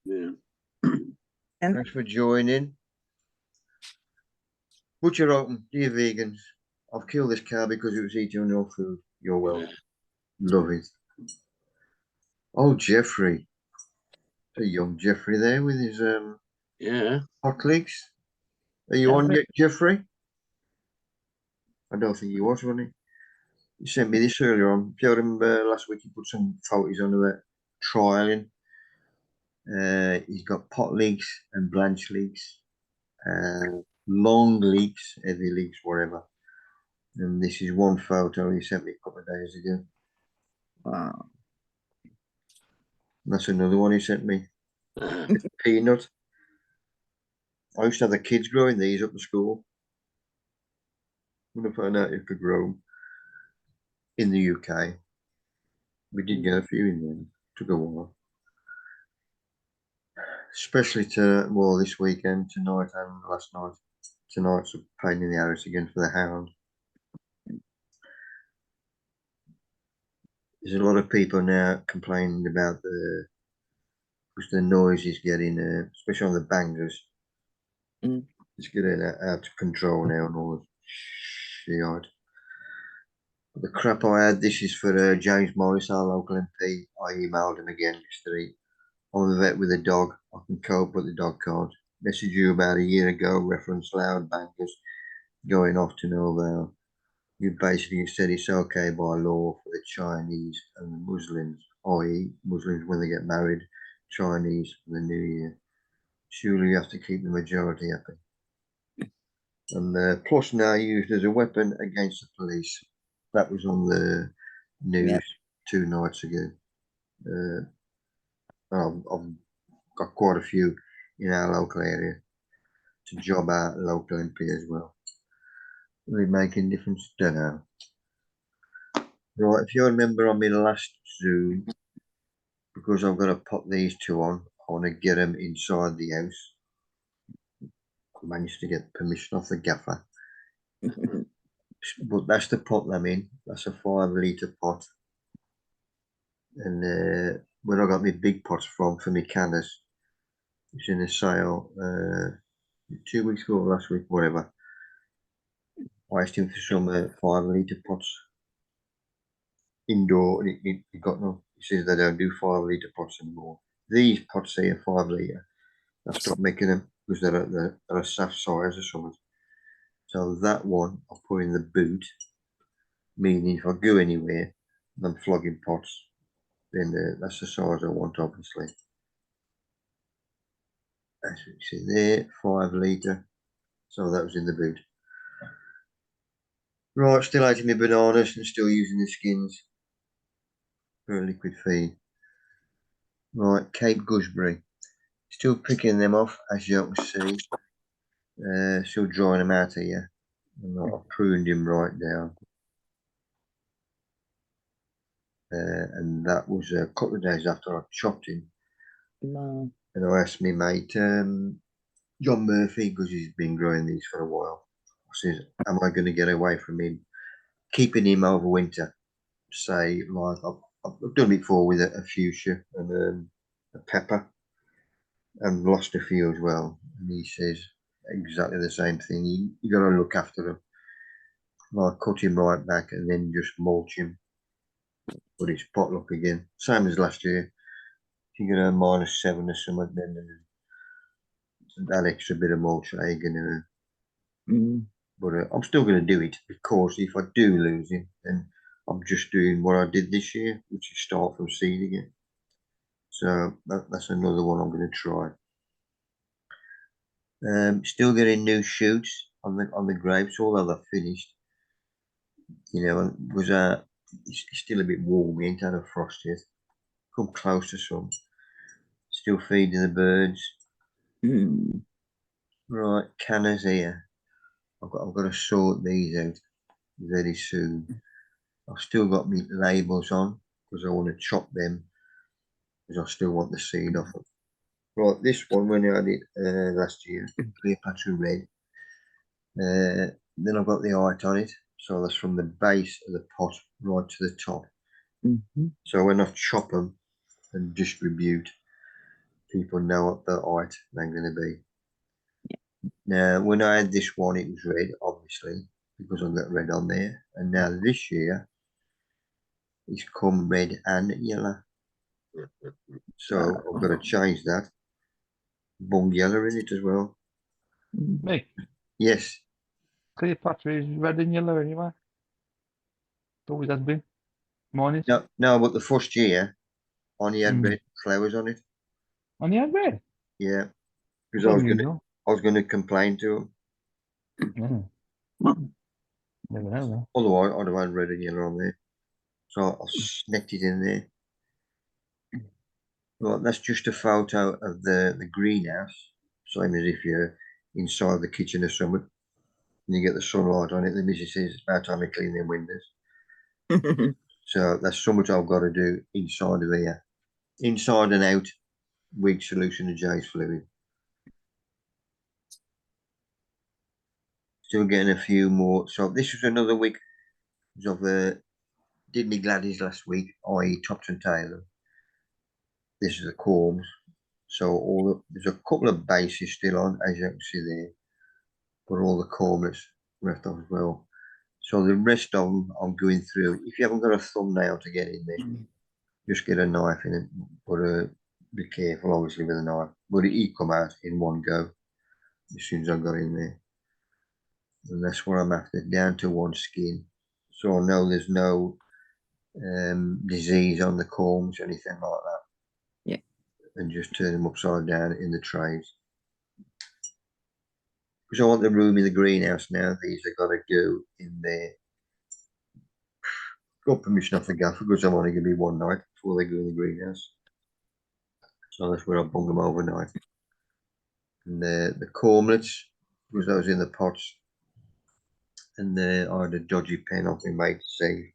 Yeah. Thanks for joining. Butcher open, dear vegans. I've killed this cow because it was eating your food. You're welcome. Love it. Oh, Jeffrey. A young Jeffrey there with his Yeah. hot legs. Are you on yet, Jeffrey? I don't think he was, wasn't he? You sent me this earlier on. If you remember last week, he put some photos on about trialing. He's got pot legs and blanch legs, long legs, heavy legs, whatever. And this is one photo he sent me a couple of days ago. Wow. That's another one he sent me. Peanut. I used to have the kids growing these up to school. I'm going to find out if they grow 'em in the UK. We did get a few in there. Took a while. Especially this weekend, tonight and last night. Tonight's a pain in the arse again for the hound. There's a lot of people now complaining about because the noise is getting, especially on the bangers. It's getting out of control now and all the shit. The crap I had, this is for James Morris, our local MP. I emailed him again yesterday. I'm a vet with a dog. I can cope, but the dog can't. Messaged you about a year ago, reference loud bangers going off to know about. You basically said it's okay by law for the Chinese and the Muslims, i.e. Muslims when they get married, Chinese for the New Year. Surely you have to keep the majority happy. And plus now used as a weapon against the police. That was on the news 2 nights ago. I've got quite a few in our local area to job our local MP as well. Really making a difference? Don't know. Right, if you remember on my last Zoom, because I've got to put these two on, I want to get them inside the house. I managed to get permission off the gaffer. But that's to put them in. That's a 5 litre pot. And where I got my big pots from for my cannas, it's in a sale 2 weeks ago, last week, whatever. I asked him for some 5 litre pots indoor, and he got none. He says they don't do 5 litre pots anymore. These pots here, 5 litre. I stopped making them because they're a soft size or something. So that one I'll put in the boot, meaning if I go anywhere and I'm flogging pots, then that's the size I want, obviously. That's what you see there, 5 litre. So that was in the boot. Right, still eating my bananas and still using the skins for a liquid feed. Right, Cape Gooseberry. Still picking them off, as you can see. Still drying them out here. And I've pruned him right down. And that was a couple of days after I chopped him. Wow. And I asked my mate, John Murphy, because he's been growing these for a while. I says, am I going to get away from him? Keeping him over winter. Say, like, I've done it before with a fuchsia and a pepper. And lost a few as well. And he says exactly the same thing. You got to look after them. Like, cut him right back and then just mulch him. But it's potluck again. Same as last year. If you get a -7 or something, then that extra bit of mulch ain't gonna. But I'm still gonna do it because if I do lose him, then I'm just doing what I did this year, which is start from seed again. So that's another one I'm gonna try. Still getting new shoots on the grapes, although they're finished. You know, was it's still a bit warm, ain't had a frost yet. Come close to some. Still feeding the birds. Right, cannas here. I've got to sort these out very soon. I've still got my labels on because I want to chop them because I still want the seed off them. Right, this one when I had it last year, Cleopatra Red. Then I've got the height on it, so that's from the base of the pot right to the top. So when I chop them and distribute, people know what the height they're going to be. Now, when I had this one, it was red, obviously, because I've got red on there. And now this year, it's come red and yellow. So I've got to change that. Bung yellow in it as well. Me? Yes. Cleopatra is red and yellow anyway. Always has been. Mine is. No, but the first year, only had red flowers on it. Only had red? Yeah. Because That's I unusual. was going to complain to them. Yeah. Never know that. Otherwise, I'd have had red and yellow on there. So I sneaked it in there. Well, that's just a photo of the greenhouse. Same as if you're inside the kitchen or something. And you get the sunlight on it. The missus says it's about time to clean them windows. So that's so much I've got to do inside of here. Inside and out, weak solution of J's fluid. Still getting a few more. So this was another week of did me gladdies last week, i.e. tops and tails. This is the corms. So there's a couple of bases still on, as you can see there, but all the cormlets left off as well. So the rest of them I'm going through. If you haven't got a thumbnail to get in there, just get a knife in it, but be careful obviously with a knife. But it come out in one go as soon as I got in there. And that's what I'm after, down to one skin. So I know there's no disease on the corms or anything like that. Yeah. And just turn them upside down in the trays. Because I want the room in the greenhouse now. These are got to go in there. Got permission off the gaffer because I want to give me one night before they go in the greenhouse. So that's where I bung them overnight. And the cormlets, because those in the pots. And I had a dodgy pen off my mate to say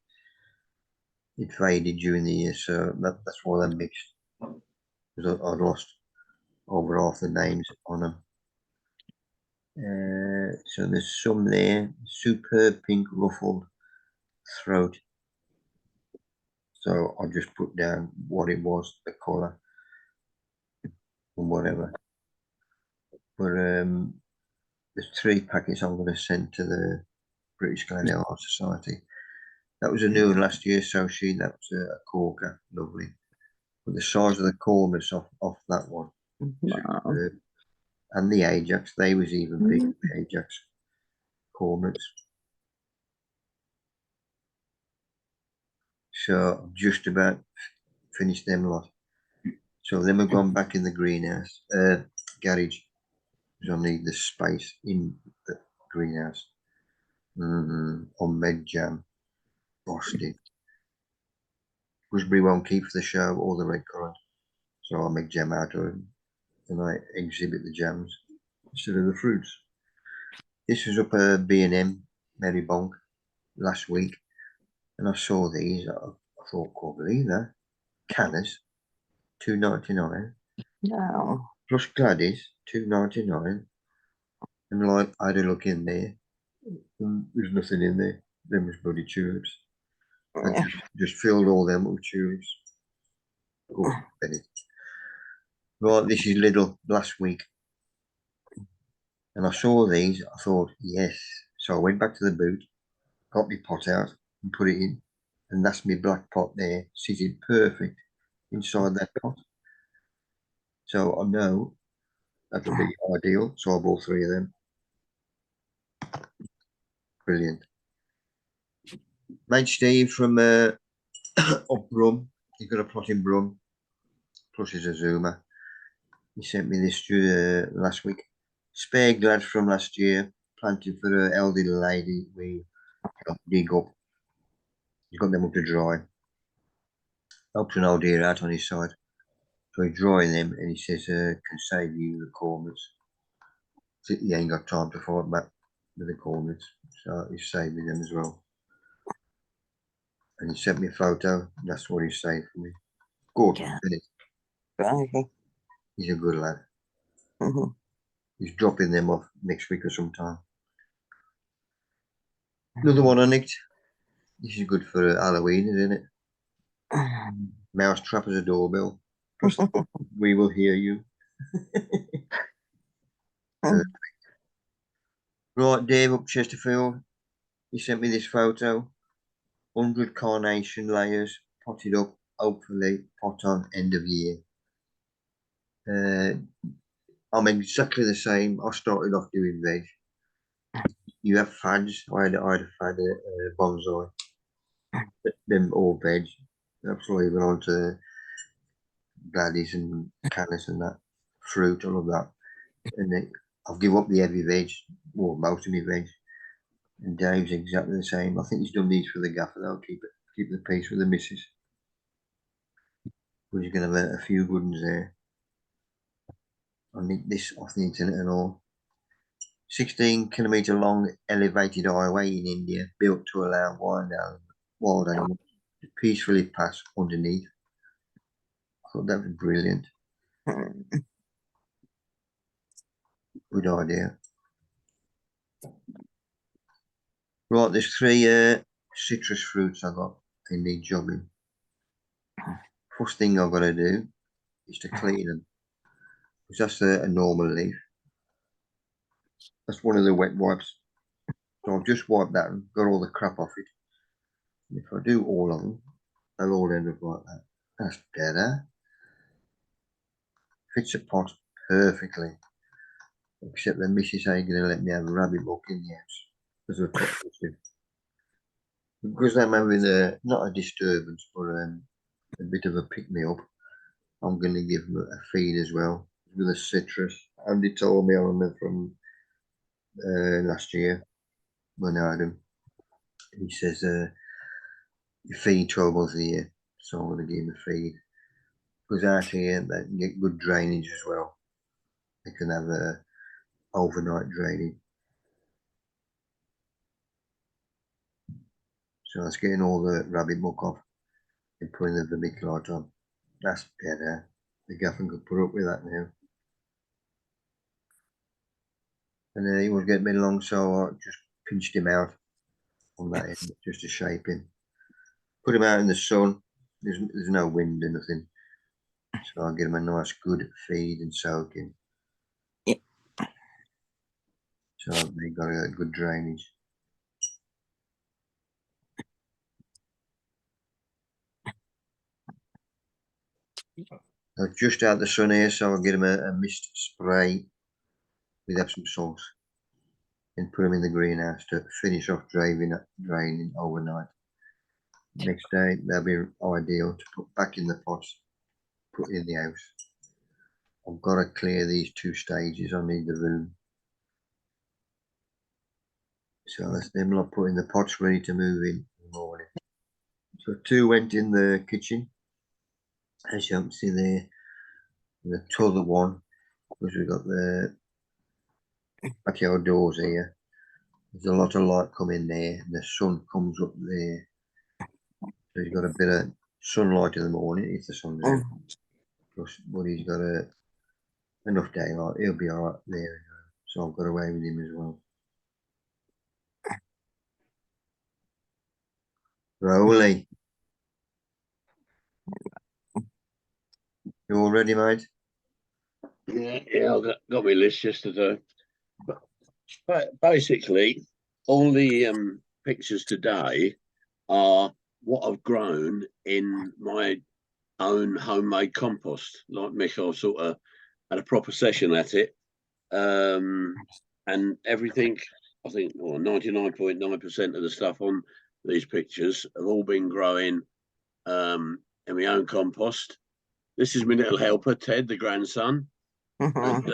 it faded during the year, so that's why they're mixed. Because I'd lost over half the names on them. So there's some there. Superb pink ruffled throat. So I just put down what it was, the colour, and whatever. But there's 3 packets I'm going to send to the British Gladioli Art Society. That was a new one last year, so that was a corker, lovely. But the size of the corners off that one, superb. And the Ajax, they was even big, the Ajax corners. So I've just about finished them lot. So then we've gone back in the greenhouse, garage, because I need the space in the greenhouse. On med jam, busted. Gooseberry won't keep for the show or the red currant, so I'll make jam out of it, and I exhibit the jams instead of the fruits. This was up at B&M, Marybonk, last week, and I saw these. I thought, can't believe that. Cannas, $2.99. No. Plus Gladys, $2.99. And like, I had a look in there, and there's nothing in there. Them was bloody tulips. I just filled all them with tulips. Go Betty. Right, this is Lidl last week. And I saw these, I thought, yes. So I went back to the boot, got my pot out and put it in. And that's my black pot there, sitting perfect inside that pot. So I know that'll be ideal. So I bought 3 of them. Brilliant. Mate Steve from up Brum, he's got a plot in Brum, plus he's a zoomer. He sent me this last week. Spare glads from last year, planted for an elderly lady we dig up. He's got them up to dry. Helps an old deer out on his side. So he's drying them and he says can save you the corners. So he ain't got time to fight back with the corners. So he's saving them as well. And he sent me a photo. That's what he saved for me. Good, isn't it? Okay. He's a good lad. He's dropping them off next week or sometime. Another one I nicked. This is good for Halloween, isn't it? Mouse trap as a doorbell. Plus, we will hear you. Right, Dave up Chesterfield. He sent me this photo. 100 carnation layers potted up, hopefully pot on end of year. I'm exactly the same. I started off doing veg. You have fads. I had a fad bonsai. Them all veg. Absolutely went on to gladdies and cannas and that. Fruit, all of that. And then I've given up the heavy veg, or most of my veg. And Dave's exactly the same. I think he's done these for the gaffer. They'll keep the peace with the missus. We're going to have a few good ones there. I need this off the internet and all. 16-kilometre long elevated highway in India built to allow wild animals to peacefully pass underneath. I thought that was brilliant. Good idea. Right, there's 3 citrus fruits I got in need jobbing. First thing I've got to do is to clean them. Because that's a normal leaf. That's one of the wet wipes. So I've just wiped that and got all the crap off it. And if I do all of them, they'll all end up like that. That's better. Fits a pot perfectly. Except the missus ain't going to let me have a rabbit book in the house. Because of the because I'm having not a disturbance, but a bit of a pick-me-up. I'm going to give them a feed as well with a citrus. Andy told me on them from last year when I had him. He says you feed 12 months a year, so I'm going to give him a feed. Because out here they can get good drainage as well. They can have a overnight drainage. So that's getting all the rabbit muck off and putting the vermiculite on. That's better. The gaffer could put up with that now. And he was getting me along, so I just pinched him out on that end just to shape him. Put him out in the sun. There's no wind or nothing. So I'll give him a nice good feed and soak him. Yeah. So they got a good drainage. I've just out the sun here, so I'll give him a mist spray with Epsom salts and put them in the greenhouse to finish off draining overnight. Next day, they'll be ideal to put back in the pots, put in the house. I've got to clear these 2 stages. I need the room. So that's them lot putting the pots ready to move in the morning. So 2 went in the kitchen, as you can see there. The other one, because we've got the backyard doors here. There's a lot of light coming there, and the sun comes up there. So he's got a bit of sunlight in the morning if the sun's out. Plus, but he's got enough daylight. He'll be all right there. So I've got away with him as well. Rowley. You all ready, mate? Yeah, I've got my list just to do. But basically, all the pictures today are what I've grown in my own homemade compost. Like Mick, I sort of had a proper session at it. And everything, I think, 99.9% of the stuff on these pictures have all been growing in my own compost. This is my little helper, Ted, the grandson. And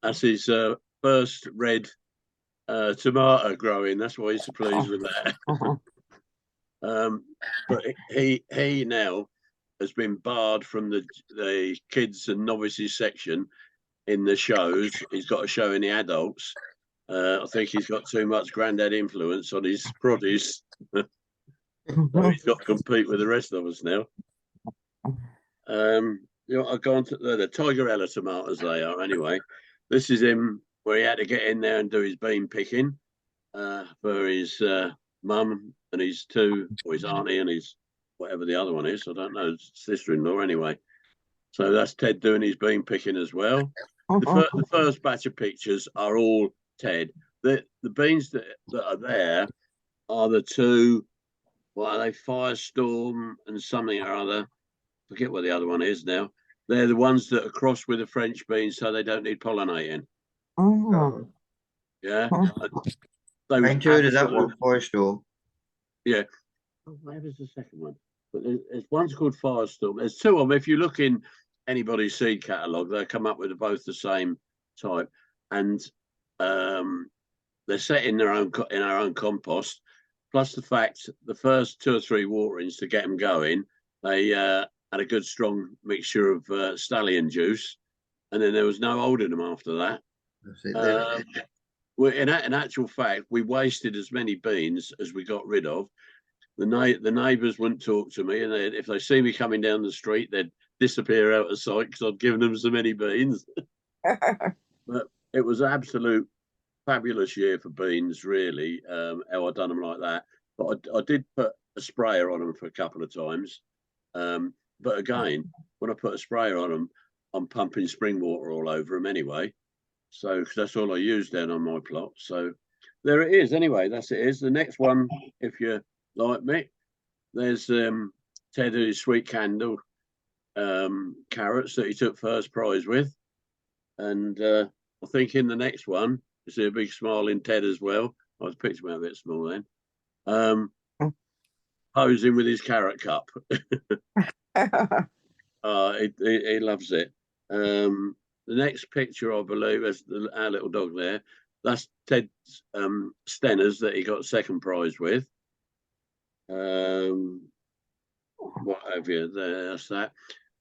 that's his first red tomato growing. That's why he's so pleased with that. But he now has been barred from the kids and novices section in the shows. He's got a show in the adults. I think he's got too much granddad influence on his produce. So he's got to compete with the rest of us now. I've gone to the Tigerella tomatoes. They are anyway. This is him where he had to get in there and do his bean picking for his mum and his 2, or his auntie and his whatever the other one is. I don't know, sister-in-law anyway. So that's Ted doing his bean picking as well. The first batch of pictures are all Ted. The beans that are there are the two, what are they, Firestorm and something or other. Forget what the other one is now. They're the ones that are crossed with the French beans so they don't need pollinating. Oh. Yeah. I ain't heard of that one, Firestorm. Yeah. Oh, where was the second one? But there's one's called Firestorm. There's two of them. If you look in anybody's seed catalogue, they come up with both the same type. And they're set in our own compost. Plus the fact the first 2 or 3 waterings to get them going, they had a good strong mixture of stallion juice, and then there was no holding them after that. That's it, In actual fact, we wasted as many beans as we got rid of. The neighbours wouldn't talk to me, and if they see me coming down the street, they'd disappear out of sight because I'd given them so many beans. But it was an absolute fabulous year for beans, really. How I done them like that, but I did put a sprayer on them for a couple of times. But again, when I put a sprayer on them, I'm pumping spring water all over them anyway. So that's all I use down on my plot. So there it is. Anyway, that's it is. The next one, if you like me, there's Teddy's sweet candle carrots that he took first prize with. And I think in the next one, you see a big smiling Ted as well. I was picturing him a bit small then. Posing with his carrot cup. He loves it. The next picture, I believe, is our little dog there. That's Ted's Stenners that he got second prize with. What have you there? That's that.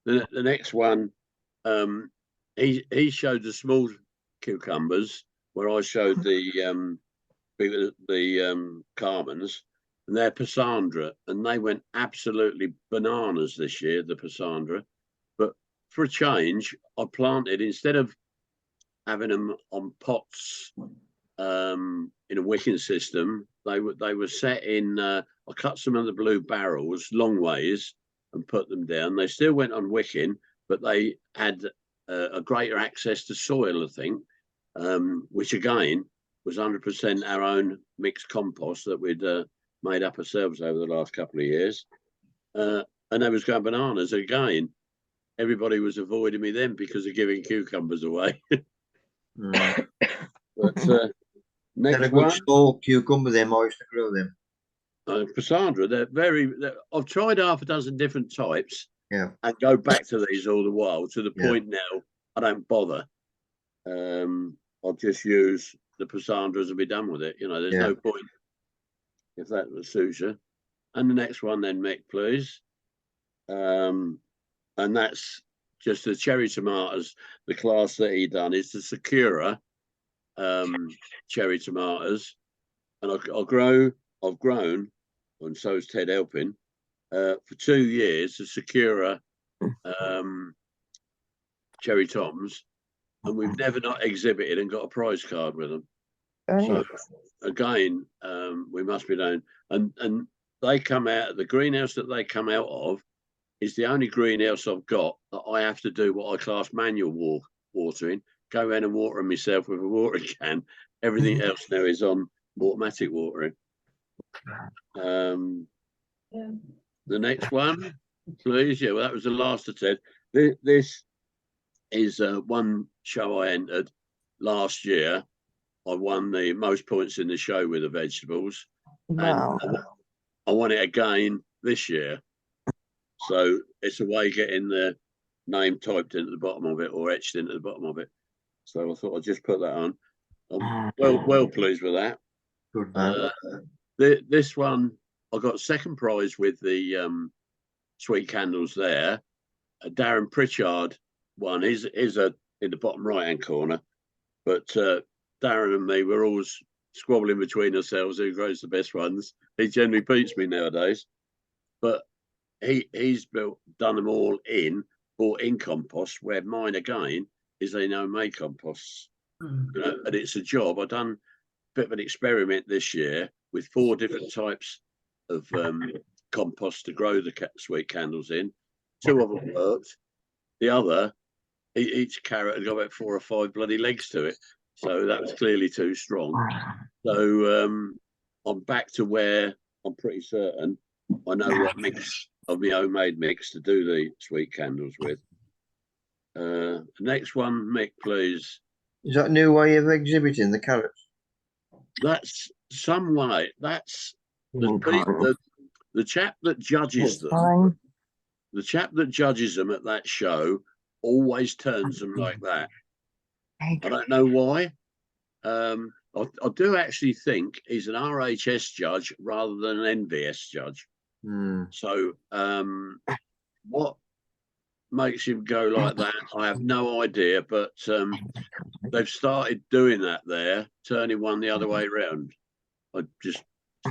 The next one, he showed the small cucumbers, where I showed the Carmens, and they're Pissandra, and they went absolutely bananas this year, the Pissandra. But for a change, I planted, instead of having them on pots in a wicking system, they were set in. I cut some of the blue barrels long ways and put them down. They still went on wicking, but they had a greater access to soil, I think, which again was 100% our own mixed compost that we'd made up ourselves over the last couple of years. And they was going bananas again. Everybody was avoiding me then because of giving cucumbers away. But next one, small cucumber, them I used to grow them. Pissandra, I've tried half a dozen different types, yeah, and go back to these all the while, to the point now I don't bother. I'll just use the Pissandras and be done with it. You know, there's no point if that suits you. And the next one then, Mick, please. And that's just the cherry tomatoes. The class that he done is the Sakura cherry tomatoes. And I've grown, and so is Ted helping, for 2 years, the Sakura cherry toms, and we've never not exhibited and got a prize card with them. So again, we must be known. And they come out, the greenhouse that they come out of is the only greenhouse I've got that I have to do what I class manual watering, go around and water them myself with a watering can. Everything else now is on automatic watering. The next one, please. Yeah, well, that was the last of Ted. This is one show I entered last year. I won the most points in the show with the vegetables. Wow. And I won it again this year. So it's a way getting the name typed into the bottom of it or etched into the bottom of it. So I thought I'd just put that on. I'm well pleased with that. Good man. This one, I got second prize with the sweet candles there. Darren Pritchard won. He's in the bottom right-hand corner. But Darren and me, we're always squabbling between ourselves who grows the best ones. He generally beats me nowadays. But he's done them all bought in compost, where mine again is they made composts. You know, and it's a job. I've done a bit of an experiment this year with 4 different types of compost to grow the sweet candles in. 2 of them worked, the other, each carrot had got about 4 or 5 bloody legs to it. So that was clearly too strong. So I'm back to where I'm pretty certain I know what mix of my homemade mix to do the sweet candles with. Next one, Mick, please. Is that a new way of exhibiting the carrots? That's some way. That's the chap that judges them. The chap that judges them at that show always turns them like that. I don't know why. I do actually think he's an RHS judge rather than an NVS judge. So what makes him go like that, I have no idea, but they've started doing that there, turning one the other way around.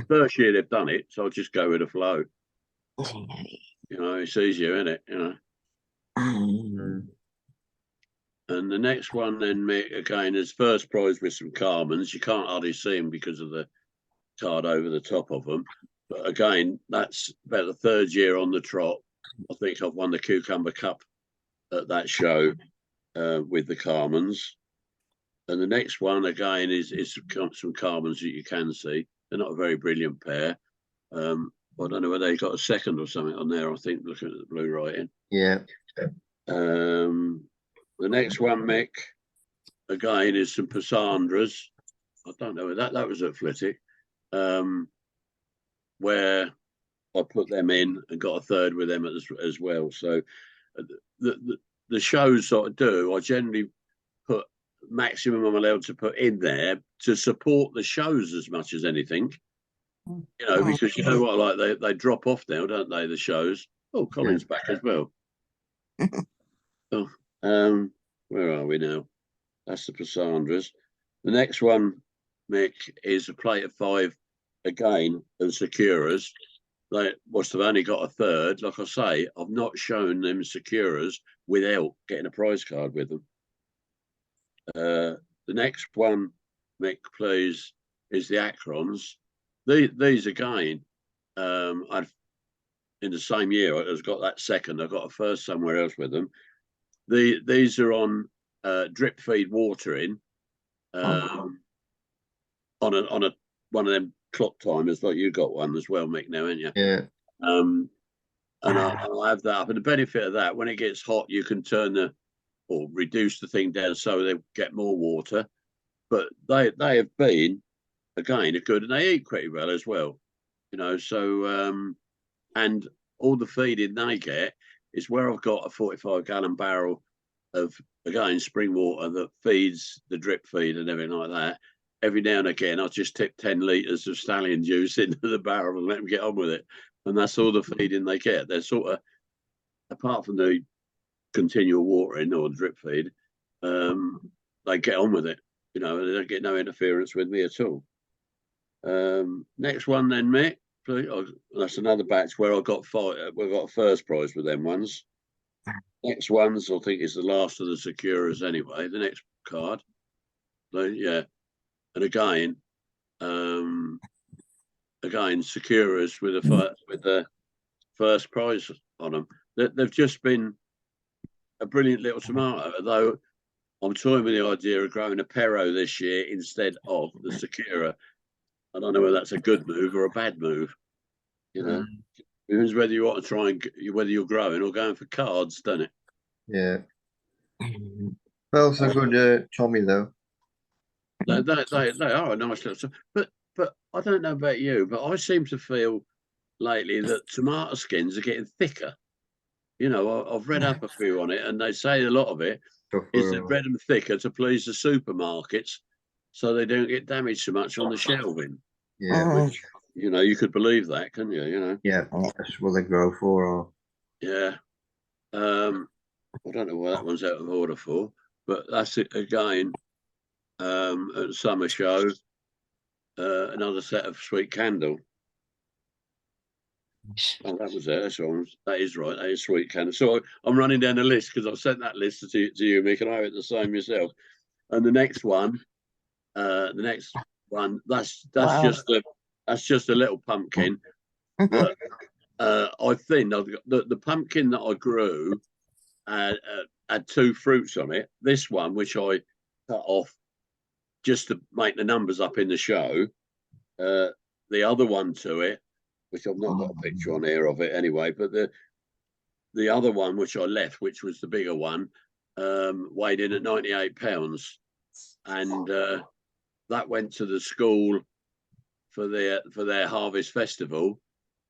First year they've done it, so I'll just go with the flow. You know, it's easier, isn't it? You know. And the next one then, Mick, again, is first prize with some Carmens. You can't hardly see them because of the card over the top of them. But again, that's about the third year on the trot. I think I've won the Cucumber Cup at that show with the Carmens. And the next one, again, is some Carmens that you can see. They're not a very brilliant pair. I don't know whether they got a second or something on there, I think, looking at the blue writing. Yeah. The next one, Mick, again, is some Passandras. I don't know, that was at Flitwick, where I put them in and got a third with them as well. So the shows that I do, I generally put maximum I'm allowed to put in there to support the shows as much as anything. You know, because you know what, like they drop off now, don't they, the shows? Oh, Colin's back as well. Where are we now? That's the Passandras. The next one, Mick, is a plate of 5 again of Securas. They must have only got a third. Like I say, I've not shown them Securas without getting a prize card with them. The next one, Mick, please, is the Acrons. These again, I've in the same year I got that second. I got a first somewhere else with them. These are on drip feed watering on a one of them clock timers, like you got one as well, Mick, now, ain't you? Yeah. And I'll have that up. And the benefit of that, when it gets hot, you can turn or reduce the thing down so they get more water. But they have been, again, good, and they eat pretty well as well. You know, so and all the feeding they get is where I've got a 45-gallon barrel of, again, spring water that feeds the drip feed and everything like that. Every now and again, I'll just tip 10 litres of stallion juice into the barrel and let them get on with it. And that's all the feeding they get. They're sort of, apart from the continual watering or drip feed, they get on with it. You know, they don't get no interference with me at all. Next one then, Mick. That's another batch where I got 5. We've got a first prize with them ones. Next ones, I think, is the last of the Securas anyway. The next card. So, yeah. And again, Securas with the first prize on them. They've just been a brilliant little tomato, although I'm toying with the idea of growing a Pero this year instead of the Secura. I don't know whether that's a good move or a bad move. You know, it depends whether you want to try and whether you're growing or going for cards, don't it? Yeah. Well, so good, Tommy, though. They are a nice little. But I don't know about you, but I seem to feel lately that tomato skins are getting thicker. You know, I've read up a few on it, and they say a lot of it is they've read them thicker to please the supermarkets, so they don't get damaged so much on the shelving. Yeah. Which, you know, you could believe that, couldn't you? You know. Yeah, that's what they grow for. Or... Yeah. I don't know why that one's out of order for, but that's it again. At summer show, another set of sweet candle. Oh, that was it. That's wrong. That is right. That is sweet candle. So I'm running down the list because I've sent that list to you, Mick, and I have it the same myself. And the next one, that's just a little pumpkin. That, I think the pumpkin that I grew had 2 fruits on it. This one, which I cut off just to make the numbers up in the show. The other one to it, which I've not got a picture on here of it anyway, but the other one which I left, which was the bigger one, weighed in at 98 pounds, and that went to the school for their harvest festival.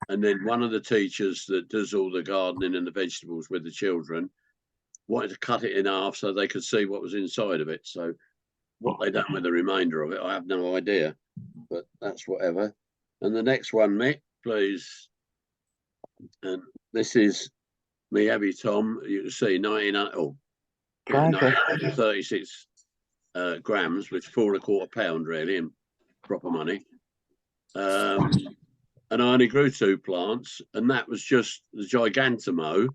And then one of the teachers that does all the gardening and the vegetables with the children wanted to cut it in half so they could see what was inside of it. So what they done with the remainder of it, I have no idea, but that's whatever. And the next one, Mick, please. And this is me heavy Tom. You can see 36 grams, which is 4 1/4 pound really in proper money. And I only grew 2 plants, and that was just the Gigantamo,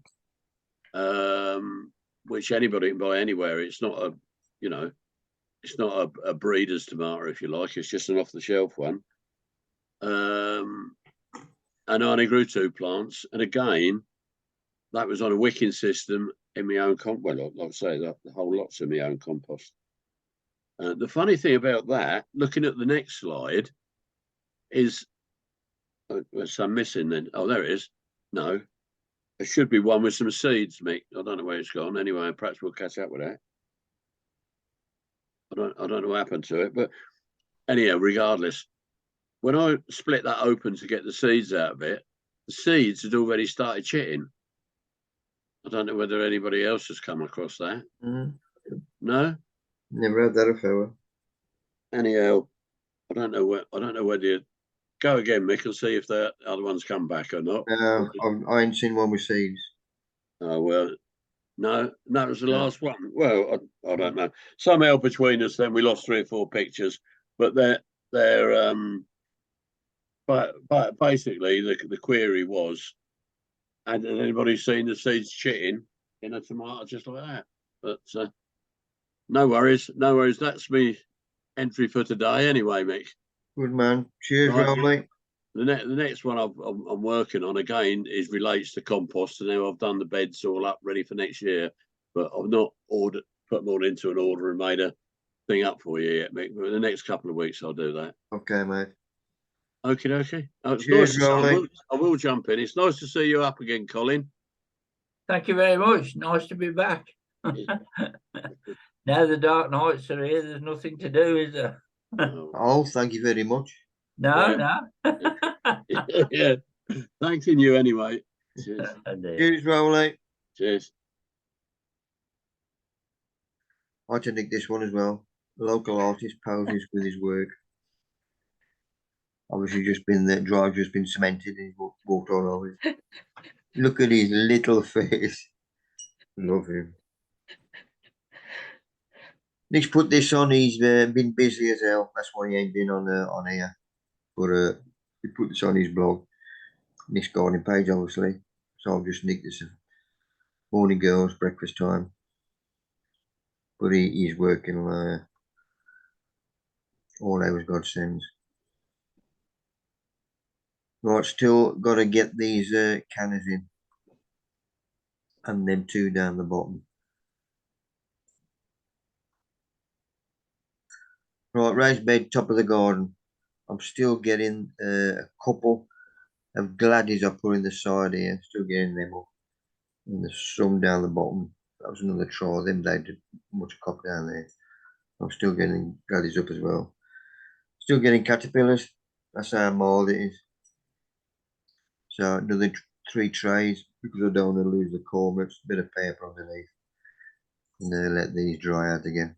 which anybody can buy anywhere. It's not a, it's not a breeder's tomato, if you like. It's just an off-the-shelf one. And I only grew 2 plants, and again, that was on a wicking system in my own compost. Well, like I say, the whole lot's in my own compost. The funny thing about that, looking at the next slide, is there's some missing then. Oh, there it is. No, there should be one with some seeds, Mick. I don't know where it's gone. Anyway, perhaps we'll catch up with that. I don't know what happened to it, but anyhow, regardless, when I split that open to get the seeds out of it, the seeds had already started chitting. I don't know whether anybody else has come across that. No, never had that before. Anyhow, I don't know whether you go again, Mick, and see if the other ones come back or not. I ain't seen one with seeds. Oh well, no, that was the last one. Well, I don't know. Somehow between us, then we lost 3 or 4 pictures, but they're but basically the query was, had anybody seen the seeds chitting in a tomato just like that? But no worries. That's me entry for today anyway, Mick. Good man. Cheers, Right. Rowley. The next one I'm working on again relates to compost, and now I've done the beds all up ready for next year, but I've not put them all into an order and made a thing up for you yet, Mick. But in the next couple of weeks I'll do that. Okay, mate. Okay. Oh, it's Cheers, nice. Rowley. I will jump in. It's nice to see you up again, Colin. Thank you very much. Nice to be back. Now the dark nights are here, there's nothing to do, is there? Oh, thank you very much. No. Yeah. Thanking you anyway. Cheers. Cheers, Rowley. Cheers. I had to nick this one as well. The local artist poses with his work. Obviously, the drive just been cemented and he's walked all over it. Look at his little face. Love him. Nick's put this on. He's been busy as hell. That's why he ain't been on here. But he put this on his blog, Nick's gardening page, obviously. So I've just nicked this. Morning girls, breakfast time. But he's working all hours God sends. Right, still got to get these cannas in, and them 2 down the bottom. Right, raised bed, top of the garden. I'm still getting a couple of gladios I put in the side here. Still getting them up, and there's some down the bottom. That was another try. Them they did much cock down there. I'm still getting gladios up as well. Still getting caterpillars. That's how mild it is. So another 3 trays because I don't want to lose the core. It's a bit of paper underneath, and then let these dry out again.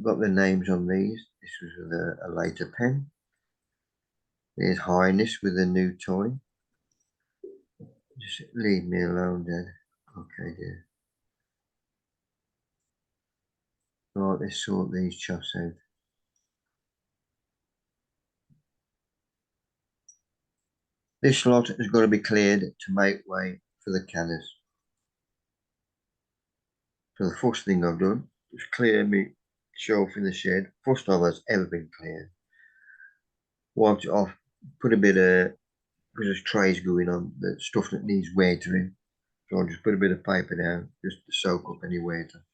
Got the names on these. This was with a later pen. There's Highness with a new toy. Just leave me alone, Dad. Okay, dear. Right, let's sort these chuffs out. This lot has got to be cleared to make way for the cannas. So the first thing I've done is clear my shelf in the shed. First time that's ever been cleared. Wiped it off, put a bit of, because there's trays going on, the stuff that needs watering. So I'll just put a bit of paper down just to soak up any water.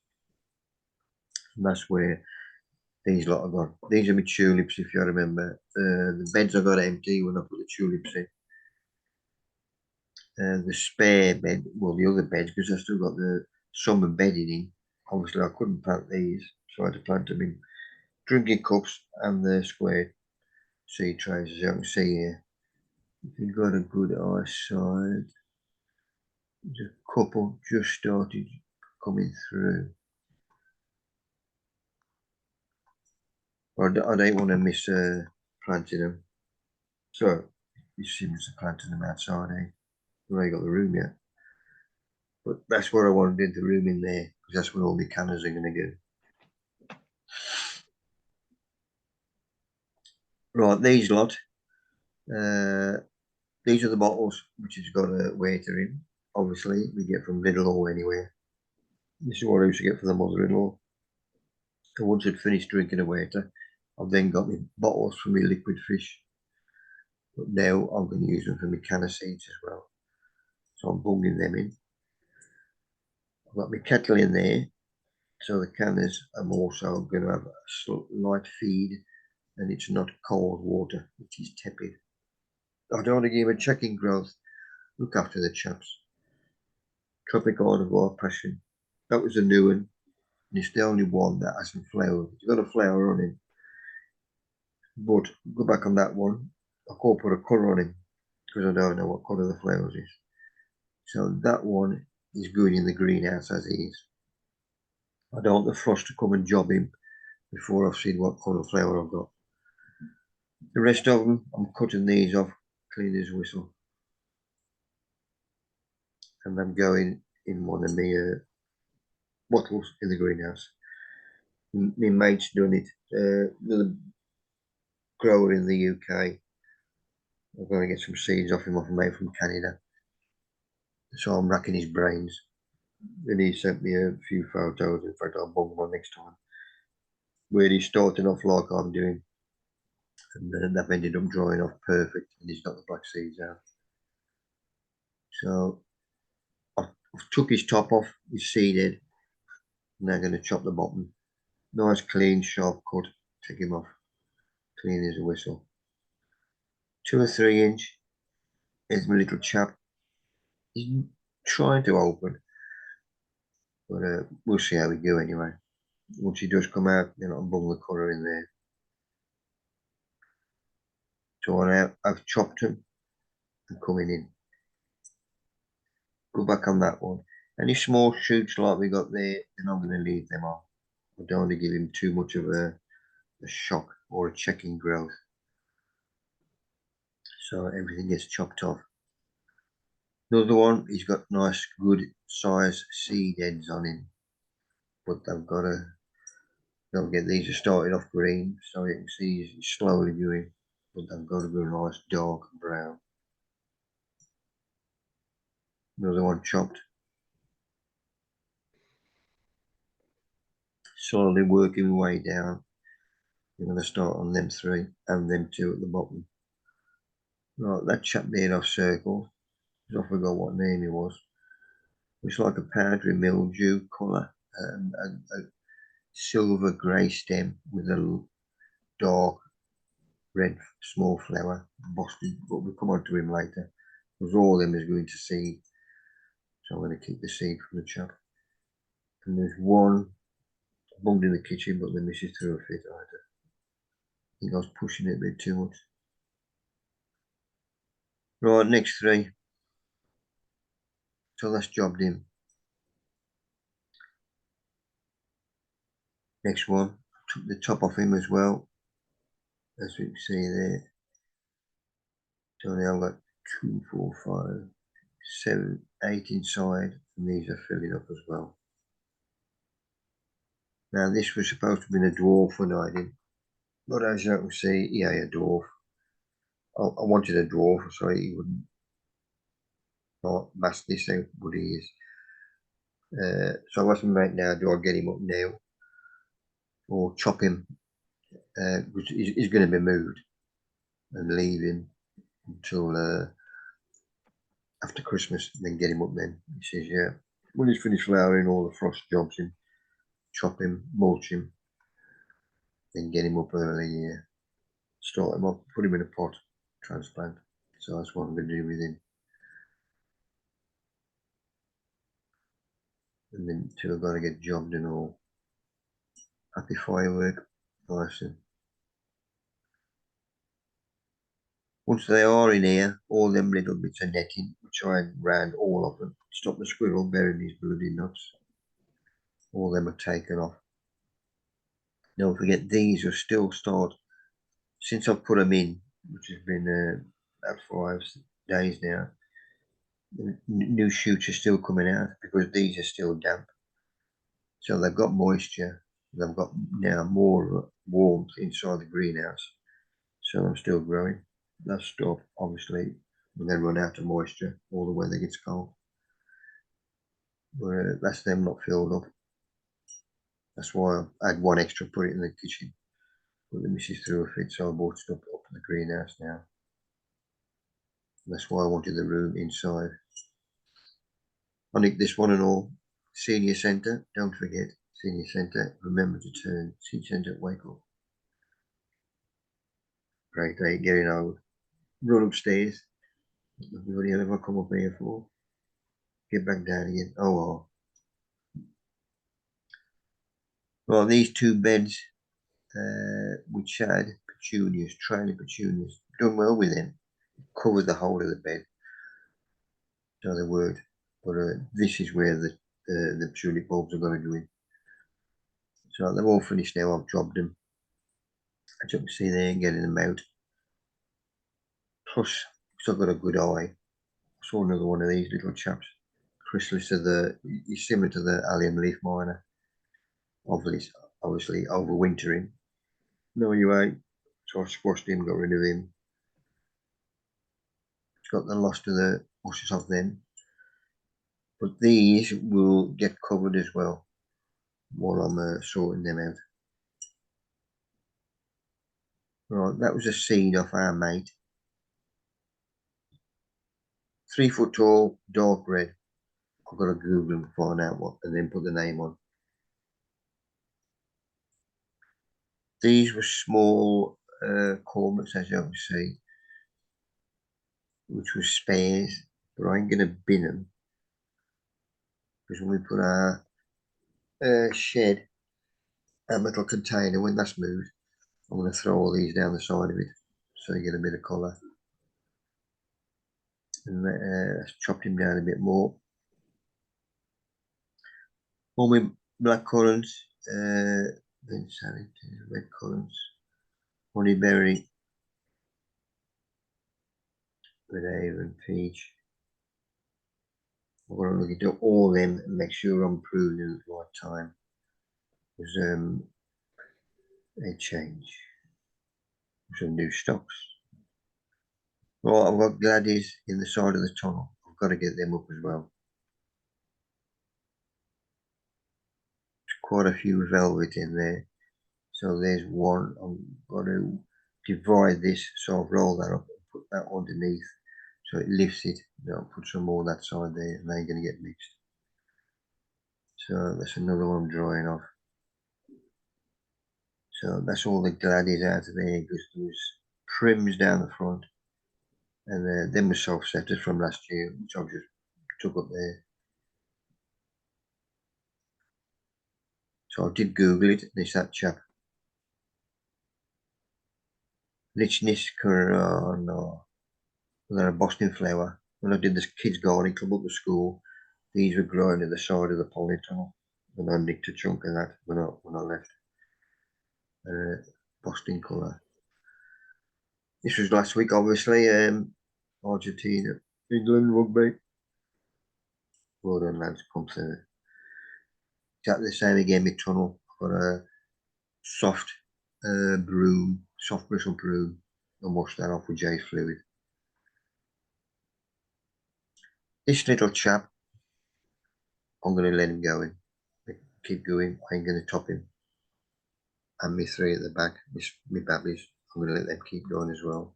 And that's where these lot are gone. These are my tulips, if you remember. The beds I got empty when I put the tulips in. The spare bed, well, the other beds, because I still got the summer bedding in. Obviously, I couldn't plant these, so I had to plant them in drinking cups and the square seed trays, as you can see here. If you've got a good eyesight, there's a couple just started coming through. I don't want to miss planting them. So, you seem to planting them outside, eh? We've only got the room yet. But that's what I wanted in the room in there, because that's where all my cannas are going to go. Right, these lot. These are the bottles which has got a waiter in. Obviously, we get from Lidl or anywhere. This is what I used to get for the mother-in-law. So once I'd finished drinking a waiter, I've then got my bottles for my liquid fish. But now I'm going to use them for my canna seeds as well. So I'm bunging them in. I've got my kettle in there. So the cannas, I'm also going to have a light feed, and it's not cold water, which is tepid. I don't want to give a checking growth. Look after the chaps. Tropic Carnivore Passion. That was a new one. And it's the only one that hasn't flowered. It's got a flower on it. But go back on that one. I can't put a colour on it because I don't know what colour the flowers is. So that one is going in the greenhouse as is. I don't want the frost to come and job him before I've seen what colour flower I've got. The rest of them, I'm cutting these off, clean as a whistle. And I'm going in one of my bottles in the greenhouse. My mate's done it. Another grower in the UK. I'm going to get some seeds off him off a mate from Canada. So I'm racking his brains. Then he sent me a few photos. In fact, I'll bung one next time. Where he's starting off like I'm doing. And then they've ended up drying off perfect. And he's got the black seeds out. So I've took his top off, his seed head. And they're going to chop the bottom. Nice, clean, sharp cut. Take him off. Clean as a whistle. 2 or 3 inch. Here's my little chap. He's trying to open. But we'll see how we go anyway. Once he does come out, then I'll bung the colour in there. So I've chopped them and coming in. Go back on that one. Any small shoots like we got there, then I'm going to leave them on. I don't want to give him too much of a shock or a checking growth. So everything gets chopped off. Another one, he's got nice, good size seed heads on him. But they've got to, don't get these are starting off green, so you can see he's slowly going. But they've got to go nice dark brown. Another one chopped. Slowly working my way down. I'm going to start on them 3 and them 2 at the bottom. Right, that chap there I've circled. I forgot what name he was. It's like a powdery mildew colour. A silver grey stem with a dark red small flower. Boston, but we'll come on to him later. Because all of them is going to seed. So I'm going to keep the seed from the chap. And there's one bunged in the kitchen, but the missus threw a fit at it. I think I was pushing it a bit too much. Right, next 3. So that's jobbed in. Next one, took the top off him as well. As we can see there. So now I've got 2, 4, 5, 7, 8 inside, and these are filling up as well. Now this was supposed to have been a dwarf when I did, but as you can see, yeah, a dwarf. I wanted a dwarf so he wouldn't not mask this out, but he is. So what's my mate now? Do I get him up now or chop him? Which he's going to be moved and leave him until after Christmas, and then get him up then. He says, yeah, when he's finished flowering, all the frost jobs him, chop him, mulch him, then get him up early, start him up, put him in a pot, transplant. So that's what I'm going to do with him. And then till I've got to get jobbed and all. Happy firework, nice. Once they are in here, all them little bits of netting, which I ran all of them, stop the squirrel burying his bloody nuts. All them are taken off. Don't forget, these will still start, since I've put them in, which has been about 5 days now, the new shoots are still coming out because these are still damp. So they've got moisture, they've got now more warmth inside the greenhouse. So I'm still growing. That stuff, obviously, when they run out of moisture or the weather gets cold. But that's them not filled up. That's why I had one extra, put it in the kitchen. But the missus threw a fit, so I bought stuff up in the greenhouse now. That's why I wanted the room inside. I nicked this one and all. Senior centre, don't forget. Senior centre, remember to turn. Senior centre, wake up. Great day, getting old. Run upstairs. Everybody ever come up here for? Get back down again. Oh well. Well, these 2 beds, which had petunias, trailing petunias, done well with them. Covered the whole of the bed. So they worked. But this is where the tulip bulbs are going to go in. So they're all finished now. I've dropped them. As you can see there, getting them out. Plus, because I've got a good eye, I saw another one of these little chaps. Chrysalis of he's similar to the allium leaf miner. Obviously overwintering. No, anyway, so I squashed him, got rid of him. It's got the lost of the bushes of them. But these will get covered as well while I'm sorting them out. Right, that was a seed off our mate. 3 foot tall, dark red. I've got to Google and find out what, and then put the name on. These were small cormets, as you can see, which was spares, but I ain't going to bin them because when we put our shed, our metal container, when that's moved, I'm going to throw all these down the side of it so you get a bit of colour. And let's chop him down a bit more. All my black currants, then salad, red currants, honeyberry, red haven, peach. I'm going to look into all them and make sure I'm pruning at the right time. Because they change. Some new stocks. Well, I've got gladies in the side of the tunnel. I've got to get them up as well. There's quite a few velvet in there. So there's one. I've got to divide this. So I've rolled that up and put that underneath. So it lifts it. Then I'll put some more that side there and they're going to get mixed. So that's another one I'm drying off. So that's all the gladies out of there because there's prims down the front. And them were self-setters from last year, which I've just took up there. So I did Google it, and it's that chap. Lichnis Corona. They're a Boston flower. When I did this kids' garden club up at school, these were growing at the side of the polytunnel. And I nicked a chunk of that when I left. Boston colour. This was last week, obviously. Argentina, England rugby. Well done, lads. Come through. Exactly the same again, my tunnel. Got a soft broom, soft bristle broom, and wash that off with J fluid. This little chap, I'm going to let him go in. Keep going. I ain't going to top him. And me 3 at the back, me babbies, I'm going to let them keep going as well.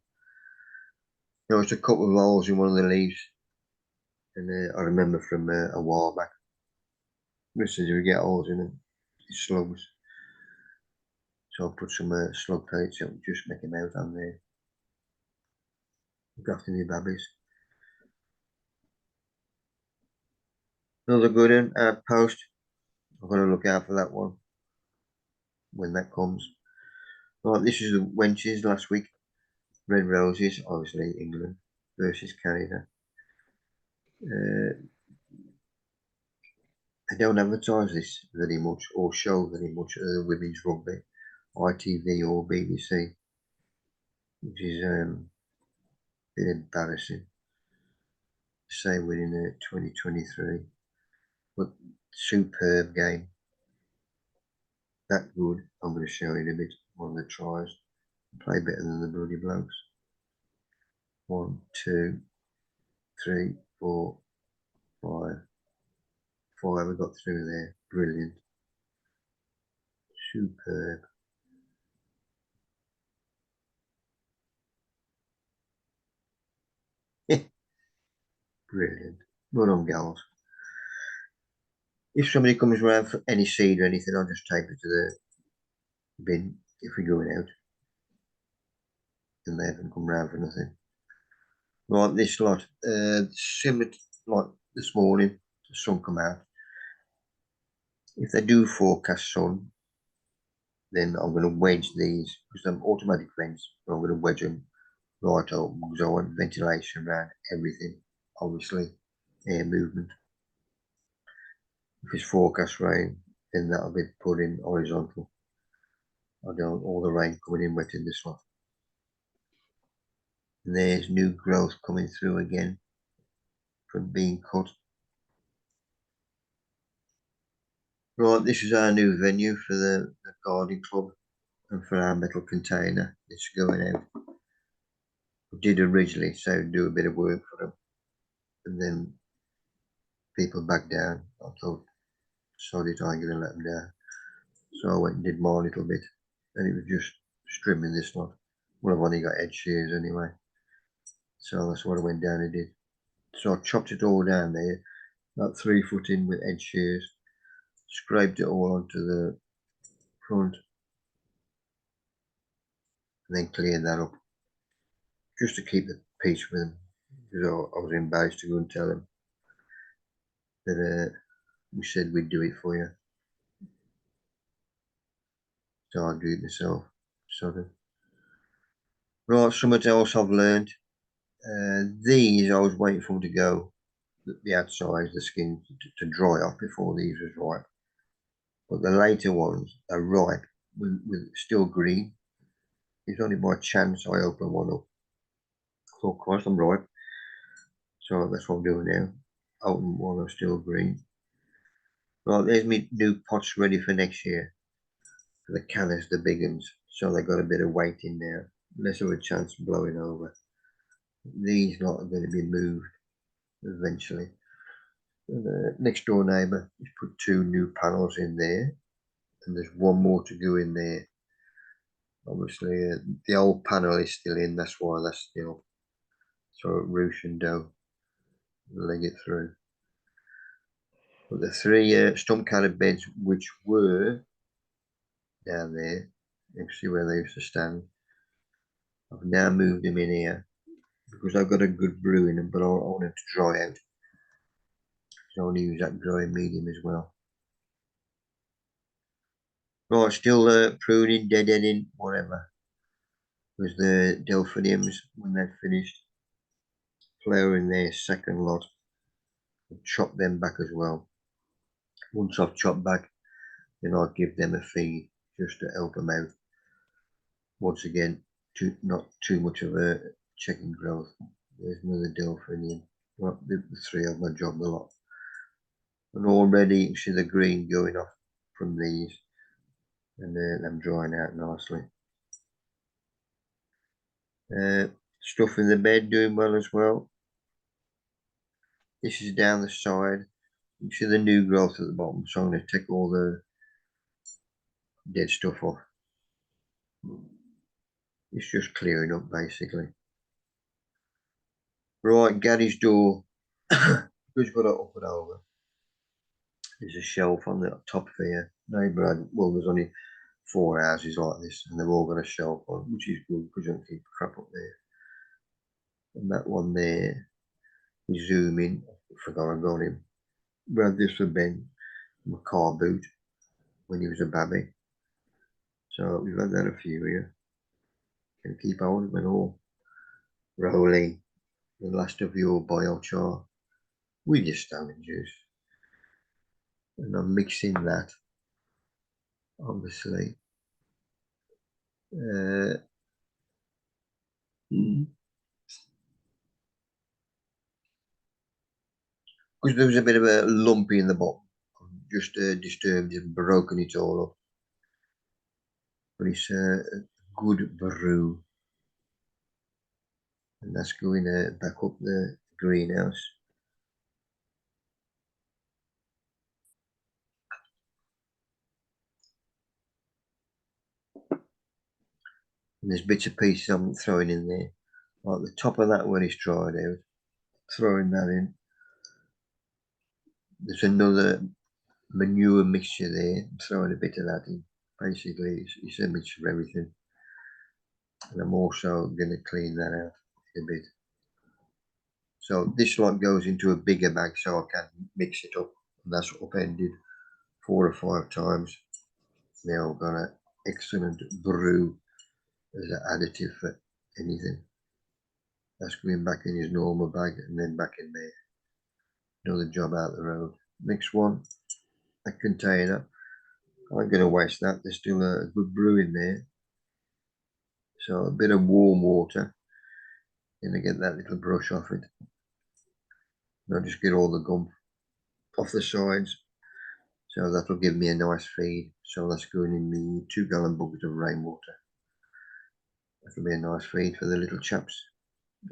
Noticed a couple of holes in one of the leaves. And I remember from a while back, just as we get older, slugs. So I'll put some slug tates up, just make them out on there. Look after the babbies. Another good one, outpost. I'm going to look out for that one when that comes. Right, this is the wenches last week. Red roses, obviously England versus Canada. They don't advertise this very much or show very much women's rugby, ITV or BBC, which is a bit embarrassing. Say we're in 2023, but superb game. That good. I'm going to show you in a bit one of the tries. Play better than the bloody blokes. 1, 2, 3, 4, 5. 5 we got through there. Brilliant. Superb. Brilliant. Well done, gals. If somebody comes around for any seed or anything, I'll just take it to the bin if we're going out. And they haven't come round for nothing. Right, this lot, similar to like this morning, the sun come out. If they do forecast sun, then I'm going to wedge these, because they're automatic vents, but I'm going to wedge them right open because I want ventilation around everything, obviously, air movement. If it's forecast rain, then that'll be put in horizontal. I don't want all the rain coming in wet in this lot. And there's new growth coming through again from being cut. Right, this is our new venue for the garden club and for our metal container. It's going out. We did originally so do a bit of work for them, and then people back down. I thought, sorry, I'm going to let them down. So I went and did my little bit, and it was just trimming this lot. Well, I've only got edge shears anyway, so that's what I went down and did. So I chopped it all down there, about 3 foot in with edge shears, scraped it all onto the front, and then cleared that up, just to keep the peace with them, because I was embarrassed to go and tell them that we said we'd do it for you. So I'll do it myself, sort of. Right, something else I've learned. These I was waiting for them to go, the outside, the skin, to dry off before these was ripe. But the later ones are ripe with still green. It's only by chance I open one up. So of course I'm ripe. So that's what I'm doing now. Open one that's still green. Right, there's me new pots ready for next year. For the cannas, the big ones. So they got a bit of weight in there. Less of a chance of blowing over. These lot are going to be moved eventually. The next door neighbour has put 2 new panels in there, and there's one more to go in there. Obviously, the old panel is still in, that's why that's still. So roosh and dough, leg it through. But the 3 stump carrot beds, which were down there, you can see where they used to stand. I've now moved them in here because I've got a good brew in them, but I want them to dry out. So I'll use that dry medium as well. Right, still pruning, deadheading, whatever. With the delphiniums, when they're finished, flowering their second lot, I'll chop them back as well. Once I've chopped back, then I'll give them a feed just to help them out. Once again, not too much of a chicken growth. There's another delphinium. Well, the 3 of my job a lot. And already you can see the green going off from these, and them drying out nicely. Stuff in the bed doing well as well. This is down the side. You see the new growth at the bottom, so I'm going to take all the dead stuff off. It's just clearing up basically. Right, garage door. Who's got it up and over? There's a shelf on the top here. Neighbour had, well, there's only 4 houses like this, and they've all got a shelf on, which is good because you don't keep crap up there. And that one there, we zoom in. I forgot I got him. We had this for Ben, my car boot, when he was a baby. So we've had that a few here. Can keep hold of them all. Rolling, the last of your biochar with your stone juice. And I'm mixing that, obviously. Because there was a bit of a lumpy in the bottom. I've just disturbed it and broken it all up. But it's a good brew. And that's going back up the greenhouse. And there's bits and pieces I'm throwing in there. Like the top of that when it's dried out. Throwing that in. There's another manure mixture there. I'm throwing a bit of that in. Basically, it's a mixture of everything. And I'm also going to clean that out a bit. So this lot goes into a bigger bag so I can mix it up. And that's upended 4 or 5 times. Now I've got an excellent brew as an additive for anything. That's going back in his normal bag and then back in there. Another job out the road. Next one, a container. I'm going to waste that. There's still a good brew in there. So a bit of warm water. Gonna get that little brush off it. And I'll just get all the gum off the sides. So that'll give me a nice feed. So that's going in the 2-gallon bucket of rainwater. That'll be a nice feed for the little chaps.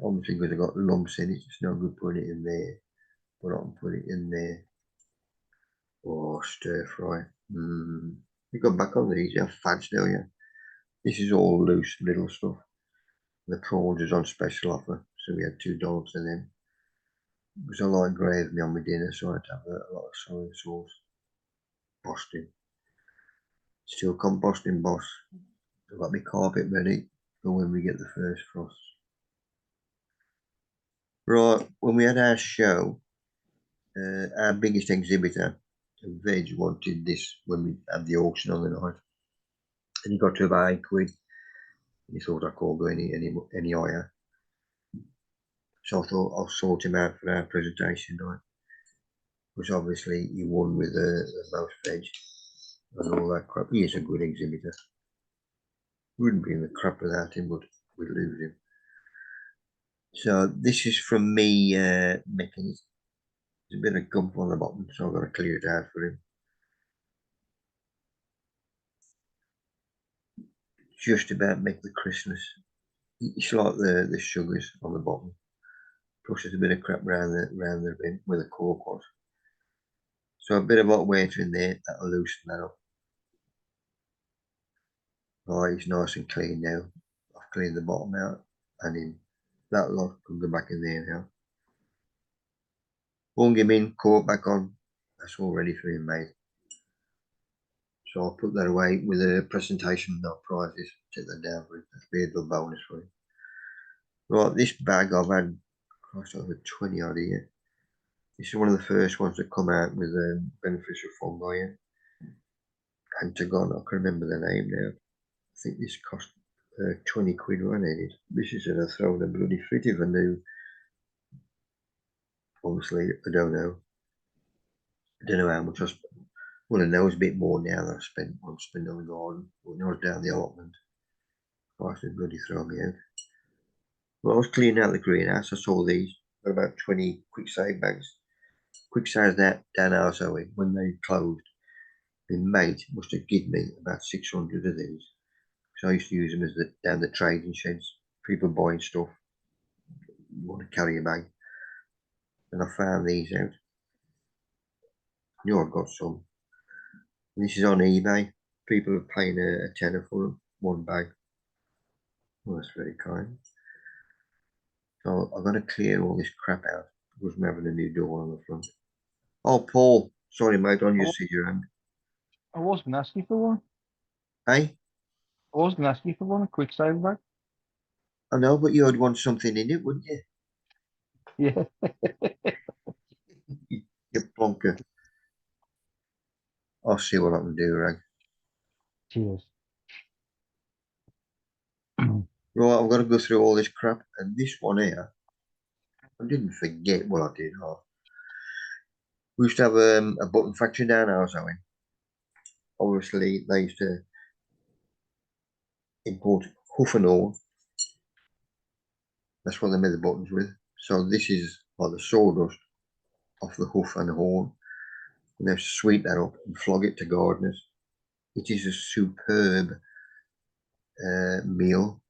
Obviously because I've got lumps in it, it's no good putting it in there. But I can put it in there. Oh, stir fry. You got back on these, you have fads, don't you? This is all loose little stuff. The prawns is on special offer, so we had $2 for them. Because I like gravy on my dinner, so I had to have a lot of soy sauce. Composting. Still composting, boss. I've got my carpet ready for when we get the first frost. Right, when we had our show, our biggest exhibitor, Veg, wanted this when we had the auction on the night. And he got to about £8. He thought I couldn't go any higher. So I thought I'll sort him out for our presentation night. Which obviously he won with the most veg and all that crap. He is a good exhibitor. Wouldn't be in the crap without him, but we'd lose him. So this is from me making it. There's a bit of gump on the bottom, so I've got to clear it out for him. Just about make the crispness. It's like the sugars on the bottom. Plus there's a bit of crap round the rim where the cork was. So a bit of hot water in there, that'll loosen that up. Oh, it's nice and clean now. I've cleaned the bottom out and in that lot can go back in there now. Bung him in, cork back on. That's all ready for him, mate. So I'll put that away with a presentation, not prizes. Take that down for him. That'll be a little bonus for him. Right, this bag I've had cost over 20 odd here. This is one of the first ones that come out with beneficial fungi in. Antagon, I can remember the name now. I think this cost 20 quid when I did. This is gonna throw the bloody fit if I knew. Obviously, I don't know. I don't know how much I spent. Well, I know it's a bit more now than I spent on the garden. But when I was down the allotment, Christ, they bloody throw me out. Well, I was cleaning out the greenhouse. I saw these. Got about 20 quick save bags. Quick saves that down our sewing when they closed. My mate must have given me about 600 of these. So I used to use them as down the trading sheds. People buying stuff. You want to carry a bag. And I found these out. I've got some. And this is on eBay. People are paying a tenner for them. One bag. Well, that's very kind. So I'm going to clear all this crap out. Because we're having a new door on the front. Oh, Paul, sorry, mate, on your see your hand. I was going to ask you for one. Hey, I was going to ask you for one, a quick save bag. I know, but you'd want something in it, wouldn't you? Yeah. You plonker. I'll see what I can do, Rag. Cheers. Right, I've got to go through all this crap, and this one here, I didn't forget what I did. Oh. We used to have a button factory down ours, Owen. Obviously, they used to import hoof and all. That's what they made the buttons with. So this is like the sawdust off the hoof and the horn. And they sweep that up and flog it to gardeners. It is a superb meal.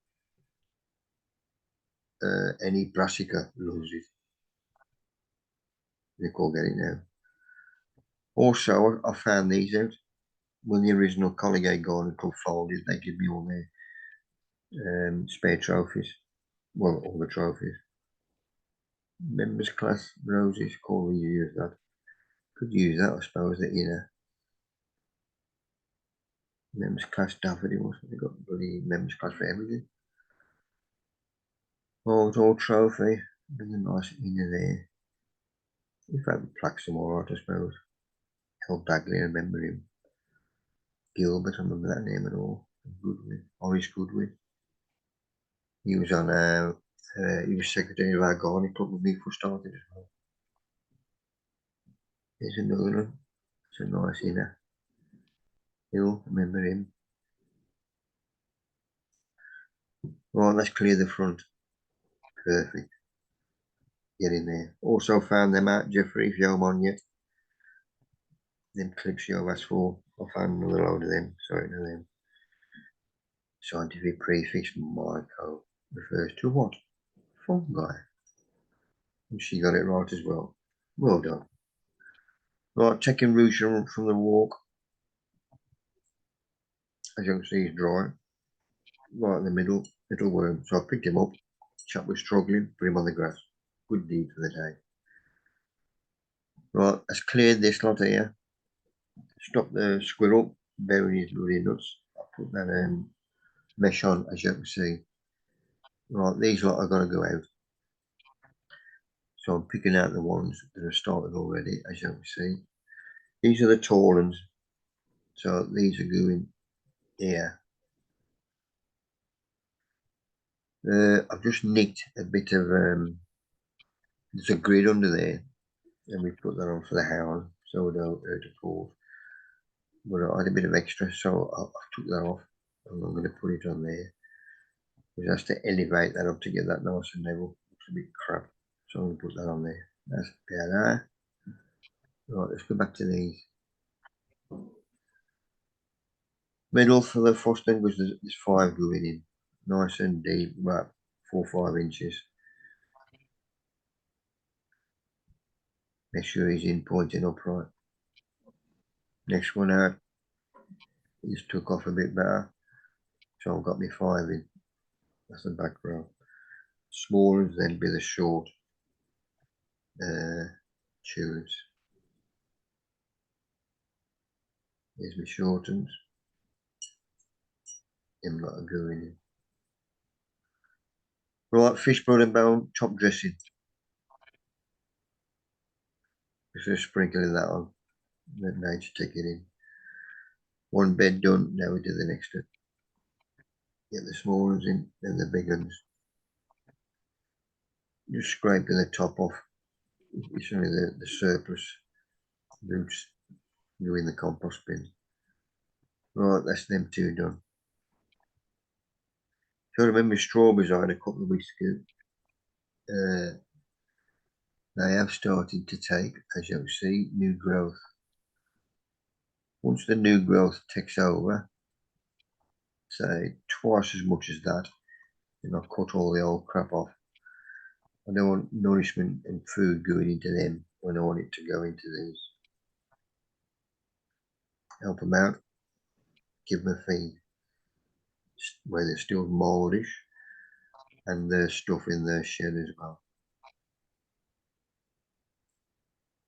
Any brassica loves it. They call get it now. Also, I found these out when the original Collegiate Garden Club folded. They give me all their spare trophies. Well, all the trophies. Members class roses. Call we use that. Could use that, I suppose. That members class daffodils. They got bloody members class for everything. Old trophy. There's a nice inner there. In fact, the plaques some alright, I suppose. Held Dagley, I remember him. Gilbert, I remember that name at all. Goodwin, Horace Goodwin. He was on. He was secretary of our gardening club with me for started as well. There's another one. It's a nice inner. Hill, remember him. Right, let's clear the front. Perfect. Get in there. Also found them out, Jeffrey, if you haven't on yet. Them clips you asked for. I found another load of them. Sorry to them. Scientific prefix Myco refers to what? Fungi. And she got it right as well. Well done. Right, taking roots from the walk. As you can see, he's dry. Right in the middle, little worm. So I picked him up. Chap was struggling, put him on the grass. Good deed for the day. Right, let's clear this lot here. Stop the squirrel burying his bloody nuts. I put that mesh on, as you can see. Right, these lot are going to go out. So I'm picking out the ones that have started already, as you can see. These are the tall ones. So these are going here. I've just nicked a bit of, there's a grid under there. And we put that on for the hound, so we don't hurt the paws. But I had a bit of extra, so I took that off. And I'm going to put it on there. It has to elevate that up to get that nice and level. Looks a bit crap. So I'm going to put that on there. That's better. Right, let's go back to these. Middle for the frosting was there's 5 going in. Nice and deep, about 4 or 5 inches. Make sure he's in pointing upright. Next one out. He's took off a bit better. So I've got my 5 in. That's the back row. Small ones then be the short tulips. Here's my short ones. Them lot are going in. Right, fish blood and bone, top dressing. Just sprinkling that on. Let nature take it in. One bed done, now we do the next one. Get the small ones in, then the big ones. Just scraping the top off. It's only the surplus roots go in the compost bin. Right, that's them 2 done. So I remember strawberries I had a couple of weeks ago. They have started to take, as you can see, new growth. Once the new growth takes over, say twice as much as that, then I'll cut all the old crap off. I don't want nourishment and food going into them when I want it to go into these. Help them out, give them a feed where they're still mouldish, and there's stuff in the shed as well.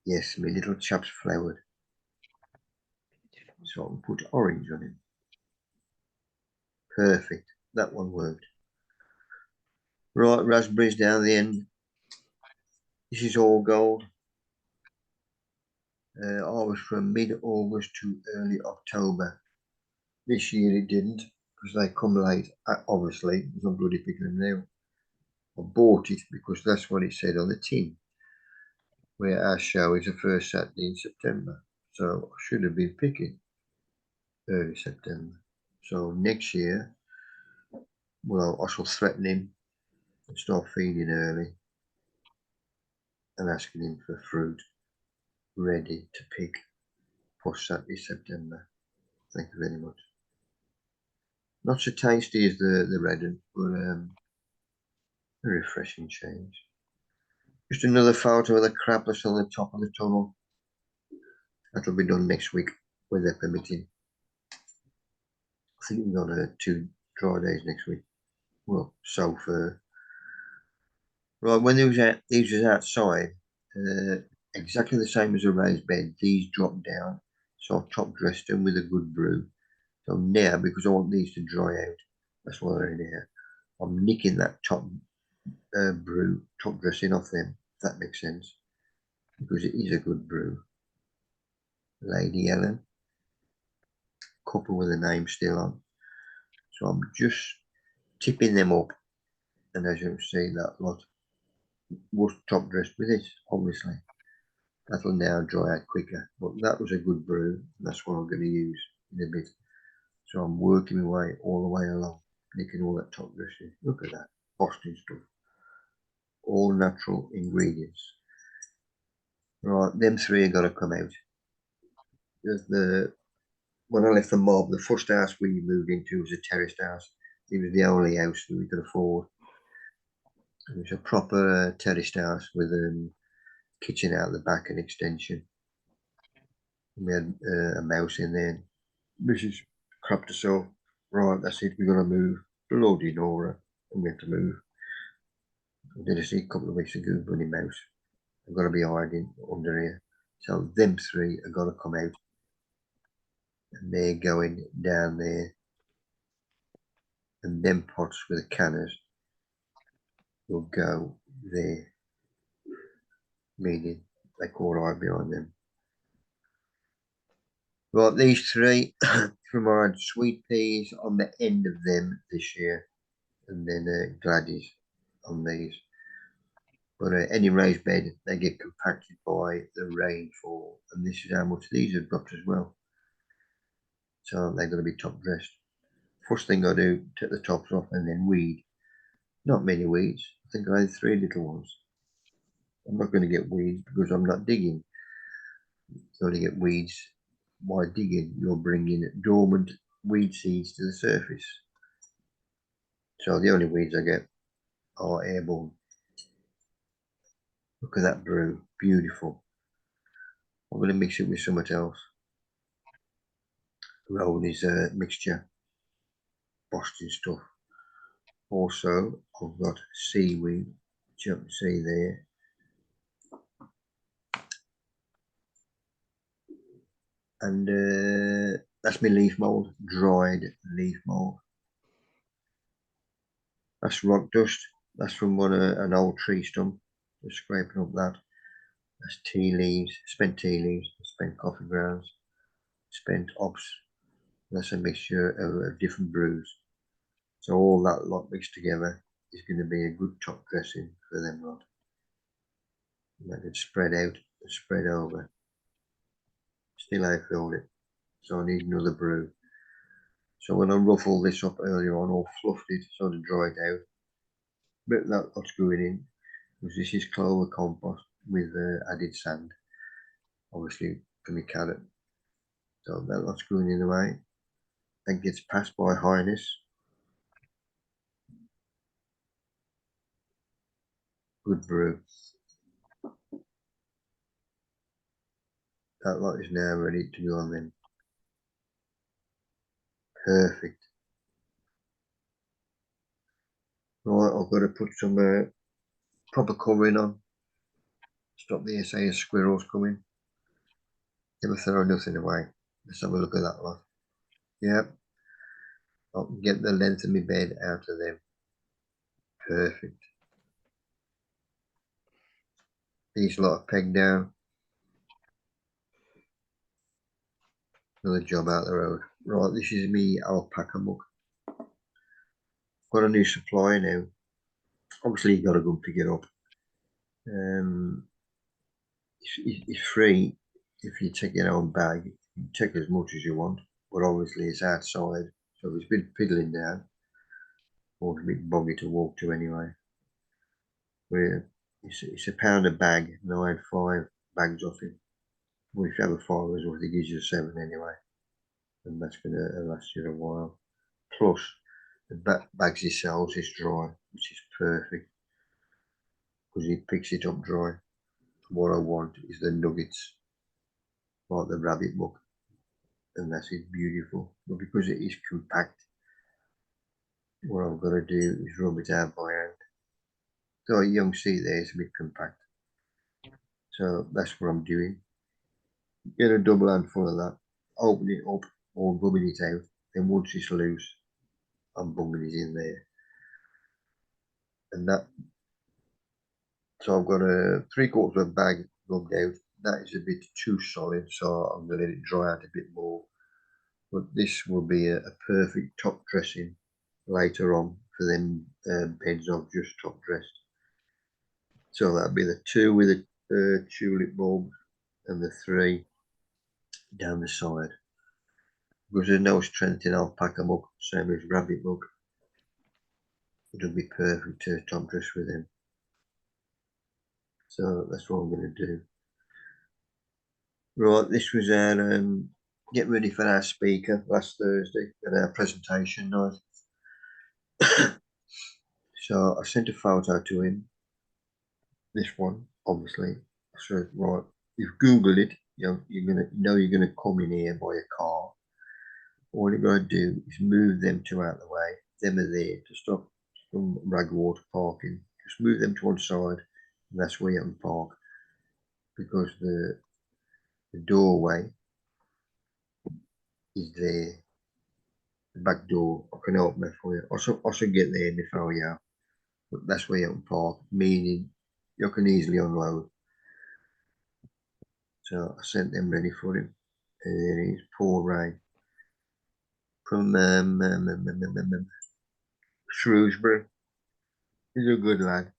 Yes, my little chap's flowered. So I can put orange on him. Perfect. That one worked. Right, raspberries down the end. This is all gold. I was from mid-August to early October. This year it didn't, because they come late, obviously, because I'm bloody picking them now. I bought it because that's what it said on the tin, where our show is the first Saturday in September. So I should have been picking early September. So next year, well, I shall threaten him and start feeding early and asking him for fruit ready to pick for Saturday, September. Thank you very much. Not so tasty as the red one, but a refreshing change. Just another photo of the crapless on the top of the tunnel. That'll be done next week, weather permitting. I think we've got 2 dry days next week. Well, so far. Right, when these was outside, exactly the same as a raised bed, these dropped down. So I've top dressed them with a good brew. So now, because I want these to dry out, that's why they're in here. I'm nicking that top brew, top dressing off them, if that makes sense. Because it is a good brew. Lady Ellen. Couple with the name still on. So I'm just tipping them up. And as you can see, that lot was top dressed with it, obviously. That'll now dry out quicker. But that was a good brew. And that's what I'm going to use in a bit. So I'm working my way all the way along, nicking all that top dressing. Look at that. Boston stuff. All natural ingredients. Right, them 3 are going to come out. When I left the mob, the first house we moved into was a terraced house. It was the only house that we could afford. It was a proper terraced house with a kitchen out the back and extension. We had a mouse in there. Mrs. crapped herself. Right, that's it, we're going to move. Bloody Nora. And we had to move. I did see a couple of weeks ago, bloody mouse. I've got to be hiding under here. So them 3 are going to come out. And they're going down there. And them pots with the cannas will go there. Meaning they call eye behind them. Right, these 3 from our sweet peas on the end of them this year. And then gladdies on these. But any raised bed, they get compacted by the rainfall. And this is how much these have dropped as well. So they're going to be top dressed. First thing I do, take the tops off and then weed. Not many weeds. I think I had 3 little ones. I'm not going to get weeds because I'm not digging. You only get weeds by digging. You're bringing dormant weed seeds to the surface. So the only weeds I get are airborne. Look at that brew. Beautiful. I'm going to mix it with something else. Roll this mixture. Boston stuff. Also, I've got seaweed, which you can see there. And that's my leaf mold, dried leaf mold. That's rock dust. That's from an old tree stump. Just scraping up that. That's tea leaves, spent coffee grounds, spent hops. That's a mixture of different brews. So all that lot mixed together is going to be a good top dressing for them lot. Let it spread out and spread over. Still I filled it. So I need another brew. So when I ruffled this up earlier on, or fluffed it so it dried out, but that lot's going in, because this is clover compost with added sand, obviously for my carrot. So that lot's going in the way. That gets passed by Highness. Good brew. That lot is now ready to go on then. Perfect. Right, I've got to put some proper covering on. stop the SA squirrels coming. Never throw nothing away. Let's have a look at that lot. Yep. I can get the length of my bed out of them. Perfect. These lot are pegged down. Another job out the road. Right, this is me alpaca mug. Got a new supply now. Obviously you gotta go pick it up. It's free if you take your own bag. You can take as much as you want, but obviously it's outside, so it's a bit piddling down. Or it's a bit boggy to walk to anyway. But it's £1 a bag, and I had 5 bags off it. Well, if you have a 5 worth, it gives you 7 anyway, and that's gonna last you a while. Plus, the bags yourselves is dry, which is perfect because it picks it up dry. What I want is the nuggets, like the rabbit muck, and that's it, beautiful. But because it is compact, what I've got to do is rub it out by hand. So you can see there it's a bit compact. So that's what I'm doing. Get a double handful of that, open it up or rubbing it out. Then once it's loose, I'm bunging it in there. And that, so I've got a 3/4 of a bag rubbed out. That is a bit too solid, so I'm going to let it dry out a bit more. But this will be a perfect top dressing later on for them beds I've just top dressed. So that'll be the 2 with the tulip bulb and the 3 down the side. Because there's no strength in alpaca mug, same as rabbit mug. It'll be perfect to top dress with them. So that's what I'm going to do. Right, this was our get ready for our speaker last Thursday at our presentation night. So I sent a photo to him. This one, obviously. I said, right, you've Googled it, you're gonna come in here by a car. All you gotta do is move them 2 out of the way. Them are there to stop from ragwater parking. Just move them to one side, and that's where you can park. Because the doorway is there. The back door, I can open that for you. Also get there before you are. But that's where you can park, meaning you can easily unload. So I sent them ready for him. And then it's Paul Ray from Shrewsbury. He's a good lad.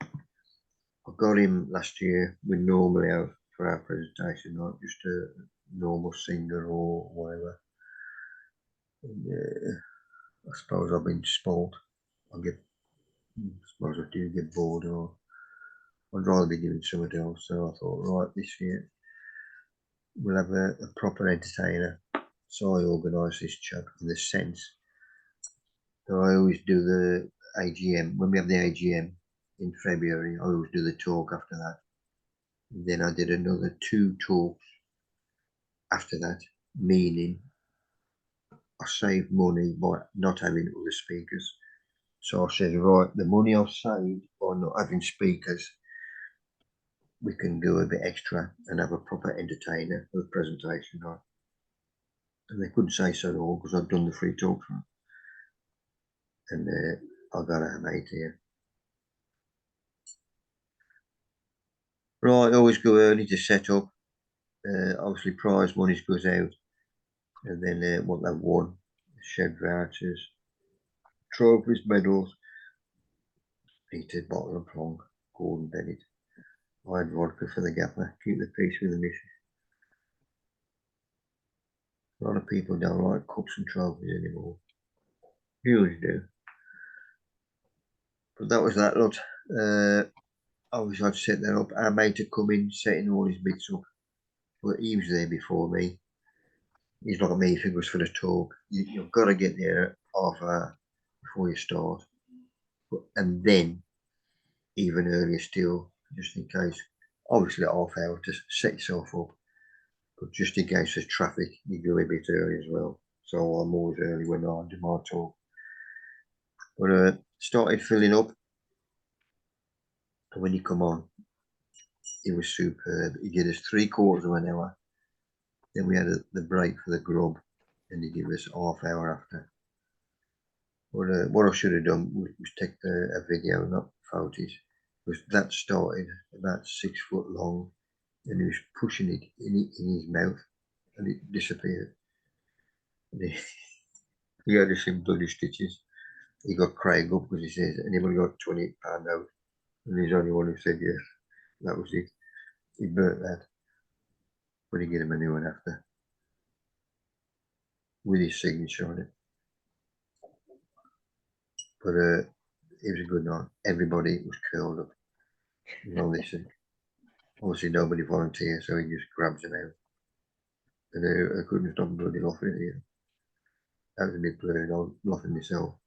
I got him last year with normally out for our presentation, not just a normal singer or whatever. And, I suppose I've been spoiled. I suppose I do get bored, or I'd rather be doing something else. So I thought, right, this year we'll have a proper entertainer. So I organised this chap in the sense that I always do the AGM. When we have the AGM in February, I always do the talk after that. And then I did another 2 talks after that, meaning I saved money by not having other speakers. So I said, right, the money I've saved by not having speakers, we can do a bit extra and have a proper entertainer for the presentation night. And they couldn't say so at all because I've done the free talks. And I've got to have 8 here. Right, always go early to set up. Obviously prize money goes out. And then what they've won, shed vouchers, trophies, medals. Peter, bottle of plonk, Gordon Bennett. I had vodka for the gaffer, keep the peace with the missus. A lot of people don't like cups and trophies anymore. Huge do. But that was that lot. Obviously I'd set that up. Our mate had come in, setting all his bits up. But he was there before me. He's like me if it was for the talk. You've got to get there half hour before you start. And then, even earlier still, just in case. Obviously half hour to set yourself up. But just in case there's traffic, you go a bit early as well. So I'm always early when I do my talk. But started filling up. And when you come on, he was superb. He did us 3/4 of an hour. Then we had the break for the grub, and he gave us half-hour after. But what I should have done was take a video, not photos, because that started about 6 foot long, and he was pushing it in his mouth, and it disappeared. And he had some bloody stitches. He got Craig up because he says, anybody got £28 out? And he's the only one who said yes. That was it. He burnt that. But he get him a new one after. With his signature on it. But it was a good night. Everybody was curled up. Well, listen. Obviously nobody volunteered, so he just grabs them out. And I couldn't stop bloody laughing at it. That was a bit blurred. I was laughing myself.